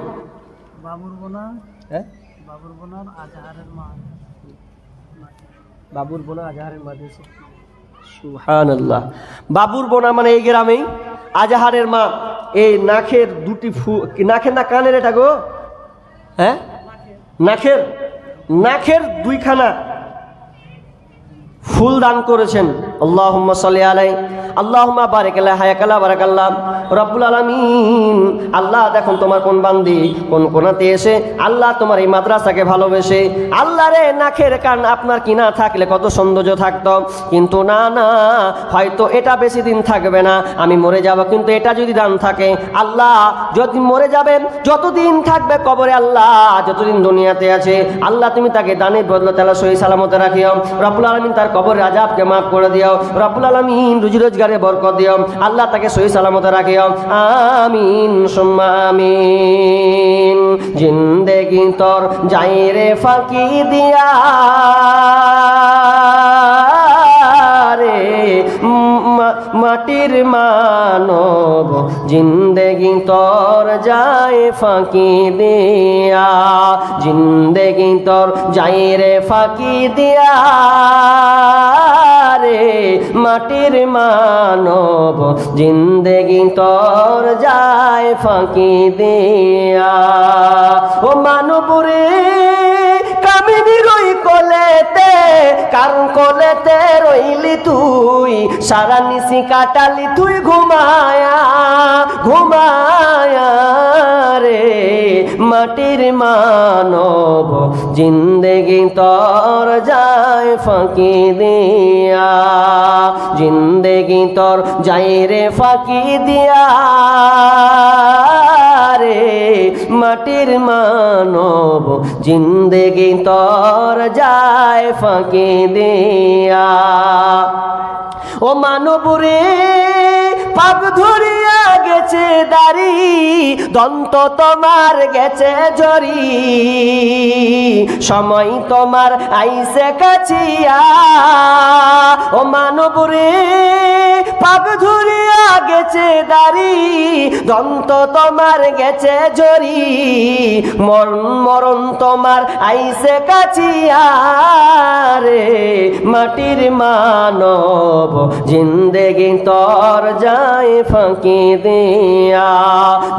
বাবুর বোনা, হ্যাঁ, বাবুর বোনার আজহারের মা, বাবুর বোনা আজহারের মা দিয়েছে। সুবহানাল্লাহ। বাবুর বোনা মানে এই গ্রামেই, আজহারের মা এই নাকের দুটি নাকের না কানের, এটা গো, হ্যাঁ নাকের 2খানা ফুল দান করেছেন। আল্লাহুম্মা সাল্লি আলাইহি, আল্লাহুম্মা বারিক আলা হায়াকালা বারাকাল্লাহ রব্বুল আলামিন। আল্লাহ দেখুন তোমার কোন বান্দি কোন কোনাতে এসে আল্লাহ তোমার এই মাদ্রাসাকে ভালোবেসে, আল্লাহ রে নাকের কান আপনার কিনা থাকলে কত সৌন্দর্য থাকতো, কিন্তু না হয়তো এটা বেশি দিন থাকবে না, আমি মরে যাব, কিন্তু এটা যদি দান থাকে, আল্লাহ যদি মরে যাবেন, যতদিন থাকবে কবরে, আল্লাহ যতদিন দুনিয়াতে আছে, আল্লাহ তুমি তাকে দানের বদলে তাআলা সহি সালামতে রাখিও। রব্বুল আলামিন তার কবরের আযাবকে মাফ করে দিও। রব্বুল আলামিন রুজি রোজগার রোজগারে বরকত দিও, আল্লাহ তাকে সহি সালামতে রাখিও, আমিন সুম্মা আমিন। জিন্দেগি তোর যাই রে ফাঁকি দিয়া রে মাটির মানব, জিন্দেগি তোর যায় ফাঁকি দিয়া, জিন্দেগি তোর যাই রে ফাঁকি দিয়া রে মাটির মানব, জিন্দেগি তোর যায় ফাঁকি দিয়া। ও মানব রে কামিনী রই কোলেতে, কার কোলেতে রইলি তুই, সারা নিশি কাটালি তুই ঘুমায়া ঘুমায়া রে মাটির মানব, জিন্দেগি তোর যায় ফাঁকি দিয়া, জিন্দেগি তোর যাই রে ফাঁকি দিয়া রে মাটির মানব, জিন্দেগি তোর যায় ফাঁকি দিয়া। ও মানব রে পাপ ধরিয়া গেছে দাড়ি, দন্ত তোমার গেছে জরি, সময় তোমার আইসে কাছিয়া। ও মানব রে পাপ ধরিয়া গেছে দাড়ি, দন্ত তোমার গেছে জরি, মরণ মরণ তোমার আইসে কাছিয়া রে মাটির মানব, জিন্দেগি তোর যায় ফাঁকি দিয়া,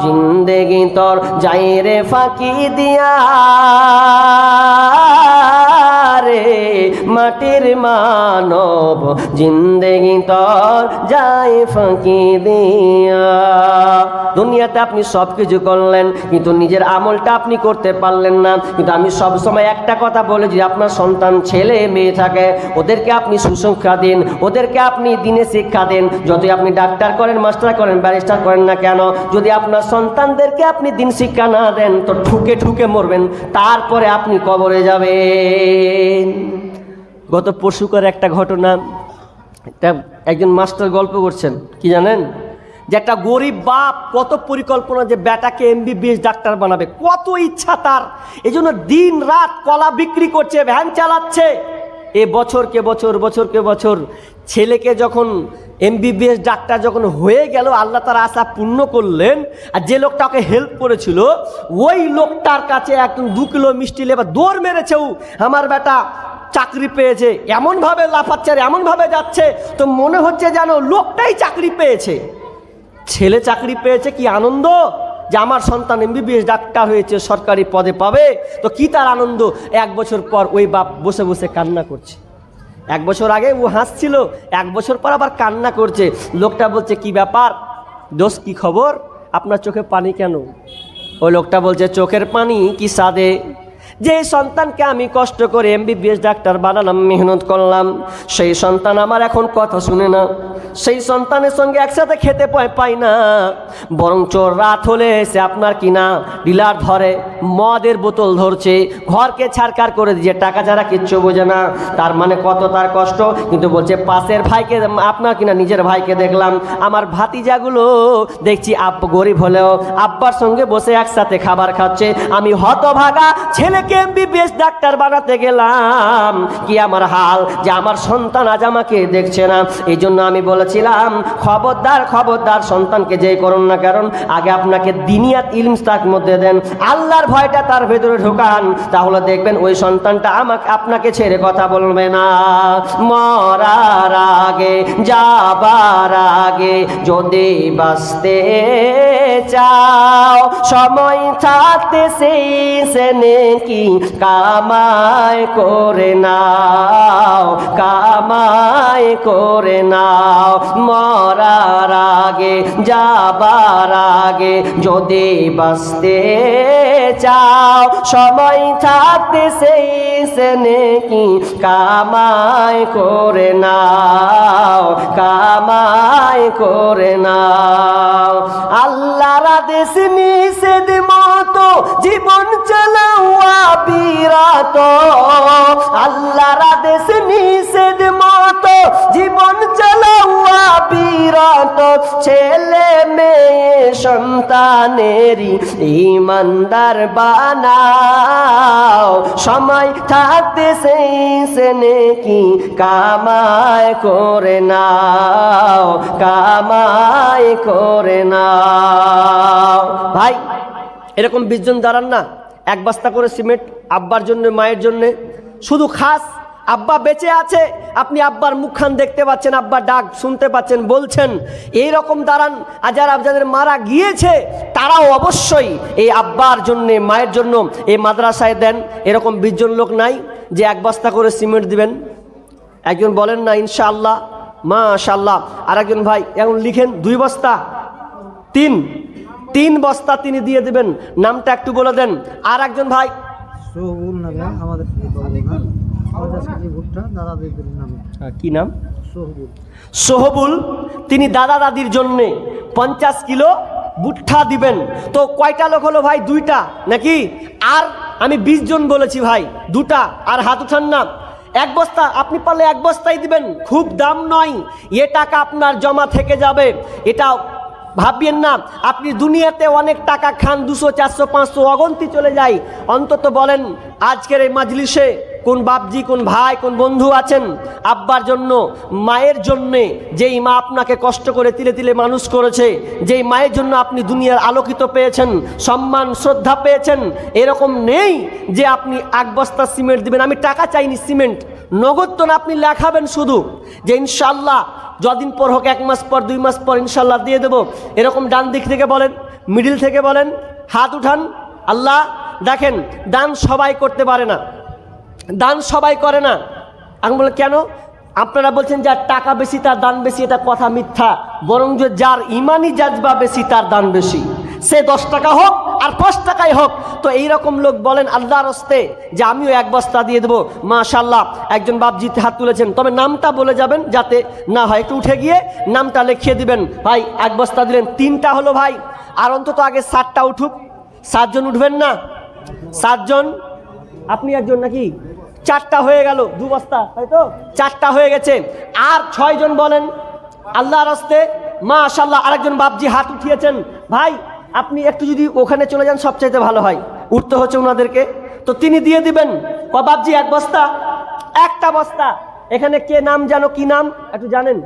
জিন্দেগি তোর যাই রে ফাঁকি দিয়া রে মাটির মানব, জিন্দেগি তোর যায় ফাঁকি দিয়া। দুনিয়াতে আপনি সব কিছু করলেন কিন্তু নিজের আমলটা আপনি করতে পারলেন না। কিন্তু আমি সব সময় একটা কথা বলে, যে আপনার সন্তান ছেলে মেয়ে থাকে ওদেরকে আপনি সুশিক্ষা দিন, ওদেরকে আপনি দিনে শিক্ষা দেন। যতই আপনি ডাক্তার করেন, মাস্টার করেন, ব্যারিস্টার করেন না কেন, যদি আপনার সন্তানদেরকে আপনি দিন শিক্ষা না দেন তো ঠুকে ঠুকে মরবেন, তারপরে আপনি কবরে যাবেন। গত পরশুকার একটা ঘটনা, একজন মাস্টার গল্প করছেন, কি জানেন, যে একটা গরিব বাপ কত পরিকল্পনা যে বেটাকে MBBS ডাক্তার বানাবে, কত ইচ্ছা তার, এই জন্য দিন রাত কলা বিক্রি করছে, ভ্যান চালাচ্ছে। এ বছরকে বছর ছেলেকে যখন MBBS ডাক্তার যখন হয়ে গেল, আল্লাহ তার আশা পূর্ণ করলেন। আর যে লোকটা ওকে হেল্প করেছিল ওই লোকটার কাছে একদম 2 কিলো মিষ্টি লেবা দৌড় মেরেছে, আমার বেটা চাকরি পেয়েছে, এমনভাবে লাফাচ্ছে আর এমনভাবে যাচ্ছে, তো মনে হচ্ছে যেন লোকটাই চাকরি পেয়েছে। ছেলে চাকরি পেয়েছে, কি আনন্দ যে আমার সন্তান MBBS ডাক্তার হয়েছে, সরকারি পদে পাবে, তো কি তার আনন্দ। 1 বছর পর ওই বাপ বসে বসে কান্না করছে। 1 বছর আগে ও হাসছিল, 1 বছর পর আবার কান্না করছে। লোকটা বলছে, কি ব্যাপার দোস্ত, কি খবর, আপনার চোখে পানি কেন? ওই লোকটা বলছে, চোখের পানি কি সাদে, যে সন্তানকে আমি কষ্ট করে MBBS ডাক্তার বানালাম, মেহনত করলাম, সেই সন্তান আমার এখন কথা শুনে না, সেই সন্তানের সঙ্গে একসাথে খেতে পাই না, বরঞ্চ রাত হলে সে আপনার কিনা ডিলার ধরে, মদের বোতল ধরছে, ঘরকে ছাড়কার করে দিয়ে টাকা ছাড়া কিচ্ছু বোঝে না। তার মানে কত তার কষ্ট। কিন্তু বলছে পাশের ভাইকে, আপনার কিনা নিজের ভাইকে দেখলাম, আমার ভাতিজাগুলো দেখছি গরিব হলেও আব্বার সঙ্গে বসে একসাথে খাবার খাচ্ছে, আমি হতভাগা ছেলেকে MBBS ডাক্তার বানাতে গেলাম, কি আমার হাল যে আমার সন্তান আজ আমাকে দেখছে না। এই জন্য আমি বলেছিলাম, খবরদার খবরদার সন্তানকে যেই করুন না কারণ আগে আপনাকে দিনিয়াত ইলম তার মধ্যে দেন, আল্লাহর ভয়টা তার ভেতরে ঢোকান, তাহলে দেখবেন ওই সন্তানটা আপনাকে ছেড়ে কথা বলবে না। মরার আগে যাবার আগে যদি বাঁচতে চাও, সময় থাকতে সেই সেনে কি কামাই করে নাও, কামাই করে নাও। মরার আগে যাবার আগে যদি বাঁচতে চাও, সময় থাকতে সেই সেনে কি কামাই করে নাও, কামাই করে নাও। আল্লাহর আদেশ নিষেধ মতো জীবন চালাওয়া বিরত, আল্লাহর আদেশ নিষেধ মতো জীবন চালাওয়া বিরত ছেলে মেয়ে সন্তানেরই ইমানদার বানাও, সময় থাকতে সেই সে নেকি কামাই করে নাও, কামাই করে নাও। ভাই এরকম 20 জন দাঁড়ান না, 1 বস্তা করে সিমেন্ট আব্বার জন্য মায়ের জন্য, শুধু খাস আব্বা বেঁচে আছে, আপনি আব্বার মুখখান দেখতে পাচ্ছেন, আব্বার ডাক শুনতে পাচ্ছেন, বলছেন, এই রকম দাঁড়ান। আর যারা যাদের মারা গিয়েছে তারাও অবশ্যই এই আব্বার জন্যে মায়ের জন্য এই মাদ্রাসায় দেন। এরকম 20 জন লোক নাই যে 1 বস্তা করে সিমেন্ট দিবেন? একজন বলেন না ইনশাআল্লাহ, মাশাআল্লাহ। আর একজন ভাই এখন লিখেন 2 বস্তা, 3 বস্তা তিনি দিয়ে দিবেন, নামটা একটু বলে দেন। আর একজন ভাই সোহবুল নামে আমাদের ভুট্টা দাদাদের নামে। কি নাম? সোহবুল। সোহবুল, তিনি দাদা দাদির জন্যে 50 কিলো ভুট্টা দিবেন। তো কয়টা লোক হলো ভাই? 2টা নাকি? আর আমি 20 জন বলেছি ভাই, 2টা। আর হাত উঠান না। 1 বস্তা আপনি পারলে 1 বস্তাই দিবেন, খুব দাম নয়, এ টাকা আপনার জমা থেকে যাবে। এটা ভাববেন না আপনি দুনিয়াতে অনেক টাকা খান, 200 400 500 অগন্তি চলে যায়। অন্তত বলেন আজকের এই মাজলিসে কোন বাপজি, কোন ভাই, কোন বন্ধু আছেন আব্বার জন্য, মায়ের জন্যে, যেই মা আপনাকে কষ্ট করে তিলে তিলে মানুষ করেছে, যেই মায়ের জন্য আপনি দুনিয়ার আলোকিত পেয়েছেন, সম্মান শ্রদ্ধা পেয়েছেন, এরকম নেই যে আপনি 1 বস্তা সিমেন্ট দিবেন। আমি টাকা চাইনি, সিমেন্ট নগদ তো না, আপনি লেখাবেন শুধু যে ইনশাআল্লাহ যদিন পর হোক, 1 মাস পর 2 মাস পর ইনশাআল্লাহ দিয়ে দেবো। এরকম ডান দিক থেকে বলেন, মিডিল থেকে বলেন, হাত উঠান। আল্লাহ দেখেন, দান সবাই করতে পারে না, দান সবাই করে না। আমি বলে কেন? আপনারা বলছেন যার টাকা বেশি তার দান বেশি, এটা কথা মিথ্যা। বরং যে যার ইমানি জাজবা বেশি তার দান বেশি, সে 10 টাকা হোক আর 5 টাকাই হোক। তো এইরকম লোক বলেন আল্লাহর হস্তে যে আমিও 1 বস্তা দিয়ে দেবো। মাশাআল্লাহ, একজন বাপজিতে হাত তুলেছেন, তবে নামটা বলে যাবেন যাতে না হয়, একটু উঠে গিয়ে নামটা লিখিয়ে দিবেন। ভাই 1 বস্তা দিলেন, 3টা হলো ভাই। আর অন্তত আগে 7টা উঠুক। 7 জন উঠবেন না? 7 জন, আপনি একজন নাকি? 4টা হয়ে গেল, 2 বস্তা, তাই তো 4টা হয়ে গেছে। আর 6 জন বলেন আল্লাহর হস্তে। মাশাআল্লাহ, আরেকজন বাপজি হাত উঠিয়েছেন। ভাই আপনি একটু যদি ওখানে চলে যান সবচাইতে ভালো হয়, উঠতে হচ্ছে ওনাদেরকে। তো তিনি দিয়ে দিবেন বাপজি 1 বস্তা, 1টা বস্তা। এখানে কে নাম জানো, কি নাম একটু জানেন?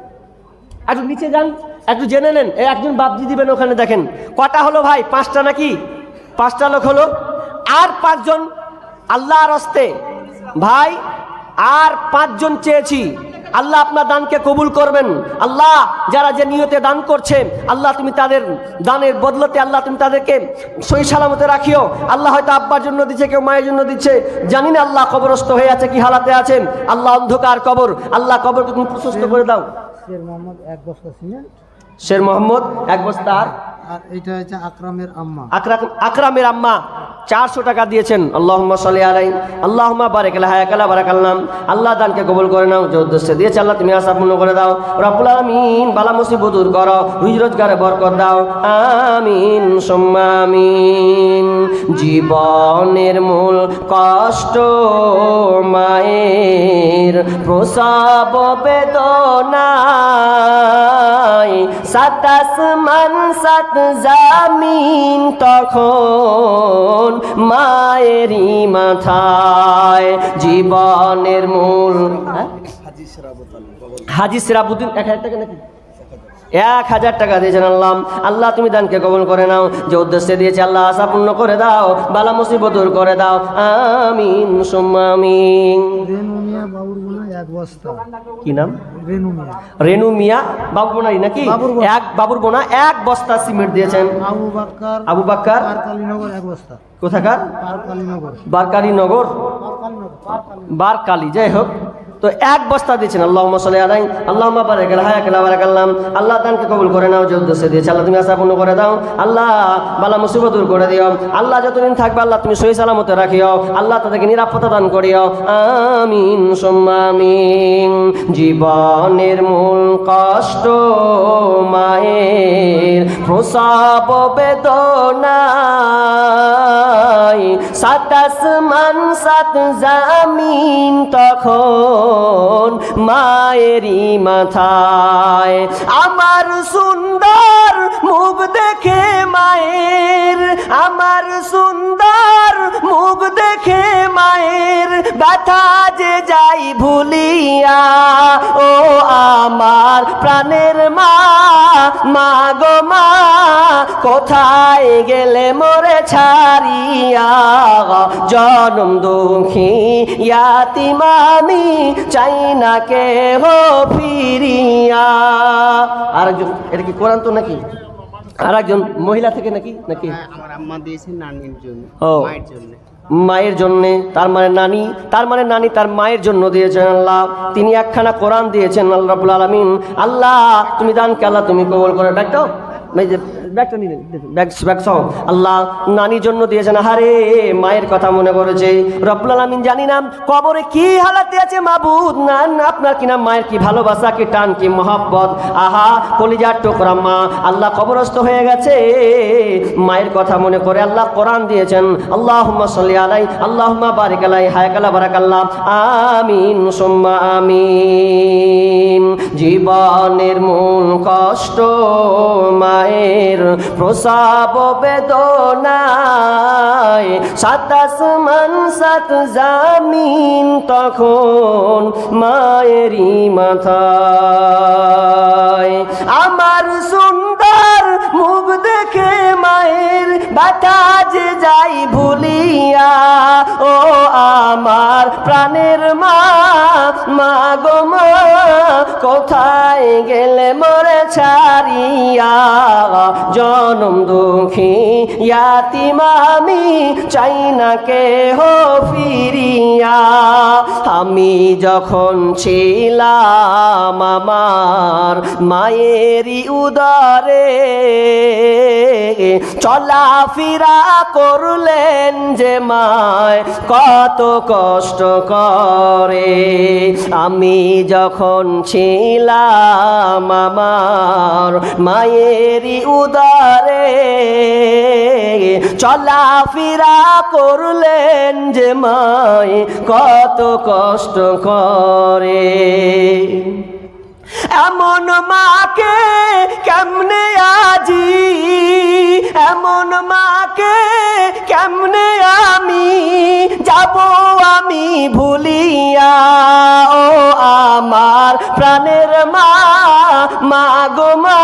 একটু নিচে যান, একটু জেনে নেন। একজন বাপজি দিবেন ওখানে, দেখেন কটা হলো ভাই? 5টা নাকি? 5টা লোক হলো। আর 5 জন আল্লাহর হস্তে ভাই, আর 5 জন চেয়েছি। আল্লাহ আপনার দানকে কবুল করবেন। আল্লাহ যারা যে নিয়তে দান করছে, আল্লাহ তুমি তাদের দানের বদলতে আল্লাহ তুমি তাদেরকে সহি সালামতে রাখিও। আল্লাহ হয়তো আব্বার জন্য দিচ্ছে, কেউ মায়ের জন্য দিচ্ছে, জানি না আল্লাহ কবরস্থ হয়ে আছে, কি হালাতে আছেন। আল্লাহ অন্ধকার কবর, আল্লাহ কবরকে তুমি প্রশস্ত করে দাও। শের মোহাম্মদ 1 বস্তা সিমেন্ট। শের মোহাম্মদ 1 বস্তা। আর এটা হচ্ছে আকরামের আম্মা। আকরামের আম্মা 400 টাকা দিয়েছেন। আল্লাহুম্মা সাল্লি আলাইহি, আল্লাহুম্মা বারিক আলা হায়াকালা বারাকাল্লাম। আল্লাহ দানকে কবুল করে নাও, যে উদ্দেশ্যে দিয়েছে আল্লাহ তুমি আশা পূর্ণ করে দাও। রব্বুল আলামিন বালা মুসিবত দূর করো, রুজি রোজগারে বরকত দাও। আমিন সুম্মা আমিন। জীবনের মূল কষ্ট মায়ের প্রসব বেদনায়, 7 আসমান 7 জামিন তখন মায়েরই মাথায়। জীবনের মূল হাজি সিরাবুদ্দিন 1000 টাকা নাকি? 1000 টাকা দিয়েছেন। আল্লাহ আল্লাহ তুমি দানকে কবুল করে নাও, যে উদ্দেশ্যে দিয়েছে আল্লাহ আশা পূর্ণ করে দাও, বালা মুসিবত দূর করে দাও। আমিন সুম্মা আমিন। রেনু মিয়া বাবুর বোনা 1 বস্তা। কি নাম? রেনু মিয়া। রেনু মিয়া বাবুর বোনাই নাকি? বাবুর বোনা 1 বস্তা সিমেন্ট দিয়েছেন। আবু বাক্কার বারকালীনগর 1 বস্তা। কোথাকার? বারকালীনগর। বারকালীনগর, বারকালী, যাই হোক। তো 1 বস্তা দিয়েছেন। আল্লাহুম্মা সাল্লি আলাইহি, আল্লাহুম্মা বারিক আলা হায়াকালা বারাকাল্লাম। আল্লাহ দানকে কবুল করে নাও, যে উদ্দেশ্যে দিয়েছে আল্লাহ তুমি আশা পূর্ণ করে দাও। আল্লাহ বালা মুসিবত দূর করে দিও। আল্লাহ যতদিন থাকবে আল্লাহ তুমি সহি সালামতে রাখিও। আল্লাহ তাদেরকে নিরাপত্তা দান করিও। আমিন সুম্মা আমিন। জীবনের মূল কষ্ট মায়ের প্রসব বেদনায়, 7 আসমান 7 জামিন তখন মন মায়েরই মাথায়। আমার সুন্দর মুখ দেখে মায়ের, আমার সুন্দর মুখ দেখে মায়ের ব্যথা যে যাই ভুলিয়া। ও আমার প্রাণের মা, মা গো মা, কোথায় গেলে মোরে ছাড়িয়া। জনম দুঃখী ইয়াতিম আমি, চাই না কেহ ফিরিয়া। আরেকজন, এটা কি কোরআন তো নাকি? আরেকজন মহিলা থেকে নাকি নাকি আমার আম্মা দিয়েছে নানির জন্য, ও মায়ের জন্য। মায়ের জন্যে, তার মানে নানি, তার মানে নানি তার মায়ের জন্য দিয়েছেন আল্লাহ। তিনি একখানা কোরআন দিয়েছেন আল্লাহ রাব্বুল আলামিন। আল্লাহ তুমি দানকে আল্লাহ তুমি কবুল করে। ব্যাগটাও এই যে ব্যাগটা নিলেন, ব্যাগ সহ আল্লাহ নানির জন্য দিয়েছেন। আহারে মায়ের কথা মনে করেছে রব্বুল আলামিন। জানি না কবরে কি হালাতে আছে মাবুদ, না আপনার কিনা মায়ের কি ভালোবাসা, কি টান, কি মহব্বত। আহা কলিজার টুকরা মা আল্লাহ কবরস্থ হয়ে গেছে, মায়ের কথা মনে করে আল্লাহ কোরআন দিয়েছেন। আল্লাহুম্মা সাল্লি আলাই, আল্লাহুম্মা বারিক আলাই, হায়াকাল্লাহ বারাকাল্লাহ, আমিন সুম্মা আমিন। জীবনের মূল কষ্ট মায়ের প্রসব বেদনায়, সাত আসমান সাত জামিন তখন মায়েরই মাথায়। আমার সুন্দর মুখ দেখে মায়ের ব্যথা যে যাই ভুলিয়া। ও আমার প্রাণের মা, মা গো মা, কোথায় গেলে মোরে ছাড়িয়া। জনম দুঃখী ইয়াতিম আমি, চাই না কেহ ফিরিয়া। আমি যখন ছিলাম আমার মায়েরই উদরে, চলাফেরা করলেন যে মায় কত কষ্ট করে। আমি যখন ছিলাম আমার মায়েরই উদরে, চলাফেরা করলেন যে মায় কত কষ্ট করে। এমন মাকে কেমনে আজি, এমন মাকে কেমনে আমি যাব আমি ভুলিয়া। ও আমার প্রাণের মা, মা গো মা,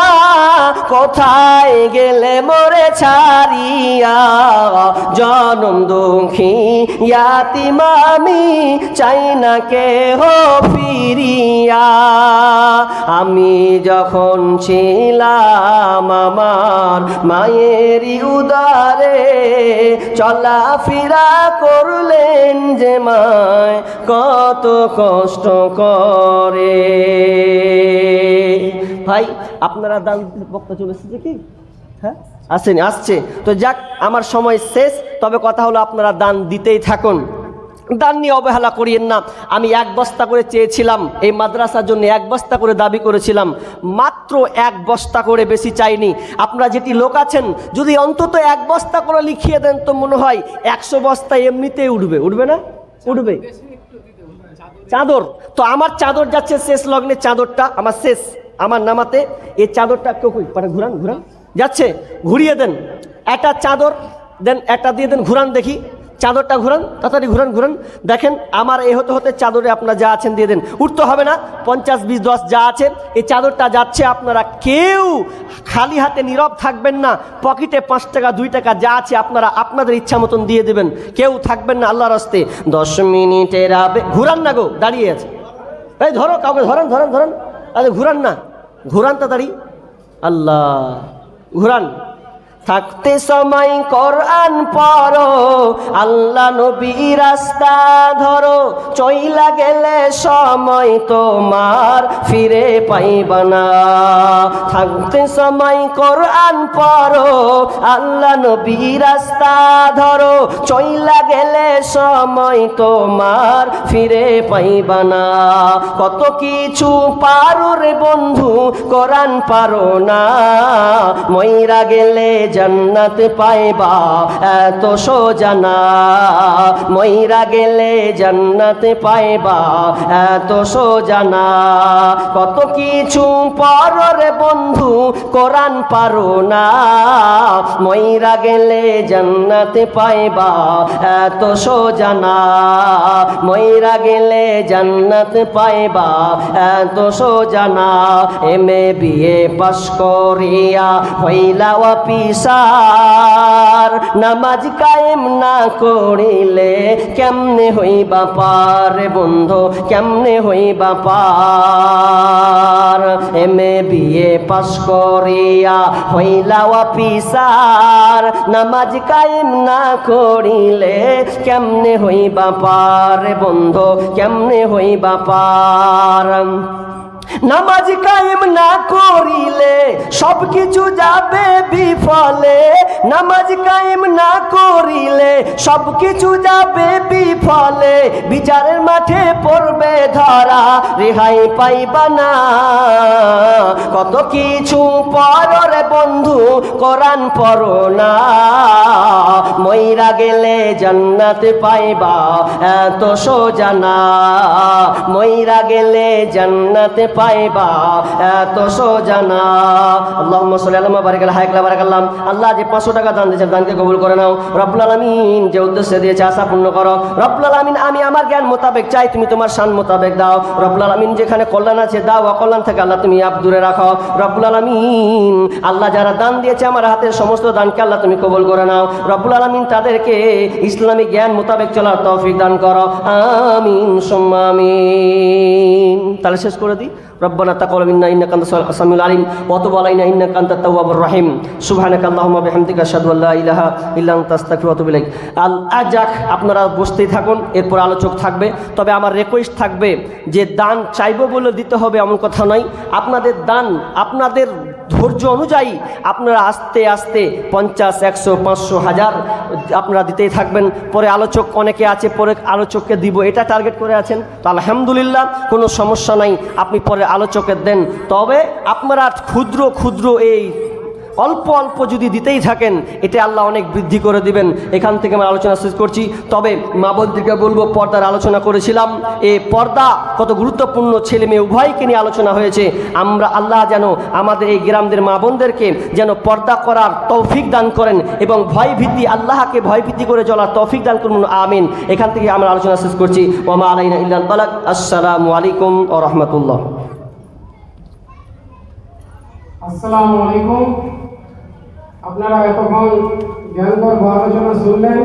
কোথায় গেলে মোরে ছাড়িয়া। জনম দুঃখী ইয়াতিম আমি, চাই না কেহ ফিরিয়া। আমি যখন ছিলাম আমার মায়েরই উদরে, চলাফেরা করলেন যে মায় কত কষ্ট করে। ভাই আপনারা দান বক্তা চলে এসেছে কি? হ্যাঁ আসেনি, আসছে তো যাক, আমার সময় শেষ। তবে কথা হলো আপনারা দান দিতেই থাকুন, দান নিয়ে অবহেলা করিয়েন না। আমি 1 বস্তা করে চেয়েছিলাম এই মাদ্রাসার জন্য, 1 বস্তা করে দাবি করেছিলাম, মাত্র 1 বস্তা করে, বেশি চাইনি। আপনারা যেটি লোক আছেন যদি অন্তত 1 বস্তা করে লিখিয়ে দেন তো মনে হয় 100 বস্তা এমনিতেই উঠবে। উঠবে না? উঠবে। চাদর তো আমার চাদর যাচ্ছে শেষ লগ্নে, চাদরটা আমার শেষ, আমার নামাতে এই চাদরটা কেউ মানে ঘুরান ঘুরান যাচ্ছে, ঘুরিয়ে দেন। একটা চাদর দেন, একটা দিয়ে দেন, ঘুরান দেখি চাদরটা, ঘুরান তাড়াতাড়ি, ঘুরান ঘুরান। দেখেন আমার এই হতে হতে চাদরে আপনারা যা আছেন দিয়ে দেন, উঠতে হবে না। 50, 20, 10 যা আছে এই চাদরটা যাচ্ছে। আপনারা কেউ খালি হাতে নীরব থাকবেন না, পকেটে 5 টাকা 2 টাকা যা আছে আপনারা আপনাদের ইচ্ছা মতন দিয়ে দেবেন, কেউ থাকবেন না আল্লাহর রাস্তে। 10 মিনিটের ঘুরান না গো, দাঁড়িয়ে আছে, এই ধরো কাউকে, ধরেন ধরেন ধরেন, আরে ঘুরান না, ঘুরান তাড়াতাড়ি, আল্লাহ ঘুরান। থাকতে সময় কোরআন পড়ো, আল্লাহ নবী রাস্তা ধরো, চইলা গেলে সময় তোমার ফিরে পাইবা না। থাকতে সময় কোরআন পড়ো, আল্লাহ নবী রাস্তা ধরো, চইলা গেলে সময় তোমার ফিরে পাইবা না। কত কিছু পারো রে বন্ধু, কোরআন পারো না, মইরা গেলে জান্নাত পাইবা এত সোজা না, মইরা গেলে জান্নাত পাইবা এত সোজা না। কত কিছু পরে বন্ধু কোরআন পারো না, মইরা গেলে জান্নাত পাইবা এত সোজা না, মইরা গেলে জান্নাত পাইবা এত সোজা না। এমএ বিএ পাশ করিয়া হইলা অফিসার, নামাজ কায়েম না করিলে কেমনে হইবা পার বন্ধু, কেমনে হইবা পার। এমএ বিএ পাশ করিয়া হইলা অফিসার, নামাজ কায়েম না করিলে কেমনে হইবা পার বন্ধু, কেমনে হইবা পার। নামাজ কায়েম না করিলে সব কিছু যাবে বিফলে, নামাজ কায়েম না করিলে সব কিছু যাবে বিফলে। বিচারের মাঠে পড়বে ধরা, রেহাই পাইবা না। কত কিছু পড়রে বন্ধু কোরআন পড়ো না, মইরা গেলে জান্নাত পাইবা এত সোজা না, মইরা গেলে জান্নাত পাইবা এত সোজা না। আল্লাহুম্মা সাল্লি আলা বারিক আলা হায়াক লা বারাকাল্লাহ। আল্লাহ যে 500 টাকা দান দিয়েছে দানকে কবুল করে নাও। রব্বুল আলামিন যে উদ্দেশ্যে দিয়েছে আশা পূর্ণ করো। রব্বুল আলামিন আমি আমার জ্ঞান মোতাবেক চাই, তুমি তোমার শান মোতাবেক দাও। রব্বুল আলামিন যেখানে কল্যাণ আছে দাও, অকল্যাণ থেকে আল্লাহ তুমি দূরে রাখো। রব্বুল আলামিন আল্লাহ যারা দান দিয়েছে আমার হাতের সমস্ত দানকে আল্লাহ তুমি কবুল করে নাও। রব্বুল আলামিন তাদেরকে ইসলামিক জ্ঞান মোতাবেক চলার তৌফিক দান করো, আমিন সুম্মা আমিন। তাহলে শেষ করে দিই। রব্বানা তাকাব্বাল মিন্না ইন্নাকা আনতাস সামিউল আলিম ওয়া তুব আলাইনা ইন্নাকা আনতাত তাওয়াবুর রহিম। সুবহানাকা আল্লাহুম্মা বিহামদিকা আশহাদু আল্লা ইলাহা ইল্লা আনতা আস্তাগফিরুকা ওয়া আতুবু ইলাইক। যাক, আপনারা বসতেই থাকুন, এরপর আলোচক থাকবে। তবে আমার রিকোয়েস্ট থাকবে যে দান চাইবো বলে দিতে হবে এমন কথা নয়। আপনাদের দান আপনাদের ধৈর্য অনুযায়ী আপনারা আস্তে আস্তে 50, 100, 500, 1000 আপনারা দিতেই থাকবেন। পরে আলোচক অনেকে আছে, পরে আলোচককে দিব এটা টার্গেট করে আছেন, তো আলহামদুলিল্লাহ কোনো সমস্যা নাই, আপনি পরে আলোচকের দেন। তবে আপনারা ক্ষুদ্র ক্ষুদ্র এই অল্প অল্প যদি দিতেই থাকেন এটা আল্লাহ অনেক বৃদ্ধি করে দিবেন। এখান থেকে আমরা আলোচনা শেষ করছি। তবে মা বোনদেরকে বলবো, পর্দার আলোচনা করেছিলাম, এই পর্দা কত গুরুত্বপূর্ণ, ছেলে মেয়ে উভয়কে নিয়ে আলোচনা হয়েছে। আমরা আল্লাহ যেন আমাদের এই গ্রামদের মা বোনদেরকে যেন পর্দা করার তৌফিক দান করেন এবং ভয়ভীতি, আল্লাহকে ভয়ভীতি করে চলার তৌফিক দান করুন, আমিন। এখান থেকে আমরা আলোচনা শেষ করছি। ওয়া মা আলাইনা ইল্লাল বালাগ। আসসালামু আলাইকুম ওয়া রাহমাতুল্লাহ। আসসালামু আলাইকুম। আপনারা এতক্ষণ জ্ঞানকর আলোচনা শুনলেন।